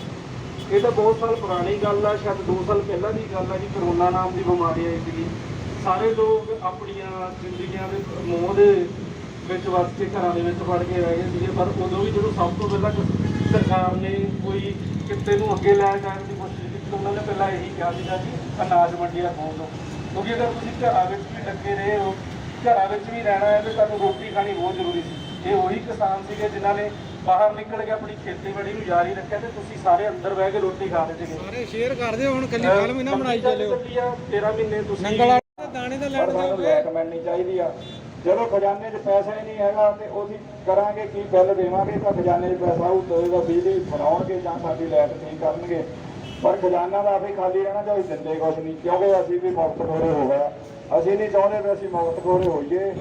ਇਹ ਤਾਂ ਬਹੁਤ ਸਾਲ ਪੁਰਾਣੀ ਗੱਲ ਆ, ਸ਼ਾਇਦ 2 ਸਾਲ ਪਹਿਲਾਂ ਦੀ ਗੱਲ ਆ ਜੀ। ਕਰੋਨਾ ਨਾਮ ਦੀ ਬਿਮਾਰੀ ਆਈ ਸੀਗੀ, ਸਾਰੇ ਲੋਕ ਆਪਣੀਆਂ ਜ਼ਿੰਦਗੀਆਂ ਦੇ ਮੋਹ ਦੇ ਵਿੱਚ ਵੱਸ ਕੇ ਘਰਾਂ ਦੇ ਵਿੱਚ ਵੜ ਕੇ ਰਹਿ ਗਏ ਸੀਗੇ। ਪਰ ਉਦੋਂ ਵੀ ਜਦੋਂ ਸਭ ਤੋਂ ਪਹਿਲਾਂ ਸਰਕਾਰ ਨੇ ਕੋਈ ਕਿੱਤੇ ਨੂੰ ਅੱਗੇ ਲੈ ਜਾਣ ਦੀ ਕੋਸ਼ਿਸ਼ ਕੀਤੀ, ਉਹਨਾਂ ਨੇ ਪਹਿਲਾਂ ਇਹੀ ਕਿਹਾ ਸੀਗਾ ਕਿ ਅਨਾਜ ਮੰਡੀਆਂ ਖੋਲ੍ਹ ਦਿਓ, ਕਿਉਂਕਿ ਅਗਰ ਤੁਸੀਂ ਘਰਾਂ ਵਿੱਚ ਵੀ ਲੱਗੇ ਰਹੇ ਹੋ, ਘਰਾਂ ਵਿੱਚ ਵੀ ਰਹਿਣਾ ਹੈ ਤੇ ਤੁਹਾਨੂੰ ਰੋਟੀ ਖਾਣੀ ਬਹੁਤ ਜ਼ਰੂਰੀ ਸੀ। ਇਹ ਉਹੀ ਕਿਸਾਨ ਸੀਗੇ ਜਿਨ੍ਹਾਂ ਨੇ ਬਾਹਰ ਨਿਕਲ ਕੇ ਆਪਣੀ ਖੇਤੀਬਾੜੀ ਨੂੰ ਜਾਰੀ ਰੱਖਿਆ ਤੇ ਤੁਸੀਂ ਸਾਰੇ ਅੰਦਰ ਬਹਿ ਕੇ ਰੋਟੀ ਖਾ ਰਹੇ ਸੀਗੇ। ਸਾਰੇ ਸ਼ੇਅਰ ਕਰਦੇ ਹੋ, ਹੁਣ ਕੱਲੀ ਫਿਲਮ ਹੀ ਨਾ ਬਣਾਈ ਚੱਲਿਓ। 13 ਮਹੀਨੇ ਤੁਸੀਂ ਨੰਗਲ ਵਾਲੇ ਦੇ ਦਾਣੇ ਤਾਂ ਲੈਣ ਜਾਓਗੇ। ਕਮੈਂਟ ਨਹੀਂ ਚਾਹੀਦੀ ਆ। ਜਦੋਂ ਖਜ਼ਾਨੇ 'ਚ ਪੈਸਾ ਹੀ ਨਹੀਂ ਹੈਗਾ ਤੇ ਉਹਦੀ ਕਰਾਂਗੇ ਕੀ, ਬਿੱਲ ਦੇਵਾਂਗੇ ਤਾਂ ਖਜ਼ਾਨੇ 'ਚ ਪੈਸਾ ਹੋਊਗਾ, ਬਿਜਲੀ ਬਣਾਉਣਗੇ ਜਾਂ ਸਾਡੀ ਲਾਈਟ ਠੀਕ ਕਰਨਗੇ, ਪਰ ਖਜ਼ਾਨਾ ਦਾ ਆਪੇ ਖਾਲੀ ਰਹਿਣਾ ਚਾਹੀਦਾ, ਦਿੰਦੇ ਕੁਛ ਨਹੀਂ, ਕਿਉਂਕਿ ਅਸੀਂ ਵੀ ਮੁਫਤਖੋਰੇ ਹੋ ਗਏ। ਅਸੀਂ ਨਹੀਂ ਚਾਹੁੰਦੇ ਵੀ ਅਸੀਂ ਮੁਫਤਖੋਰੇ ਹੋਈਏ।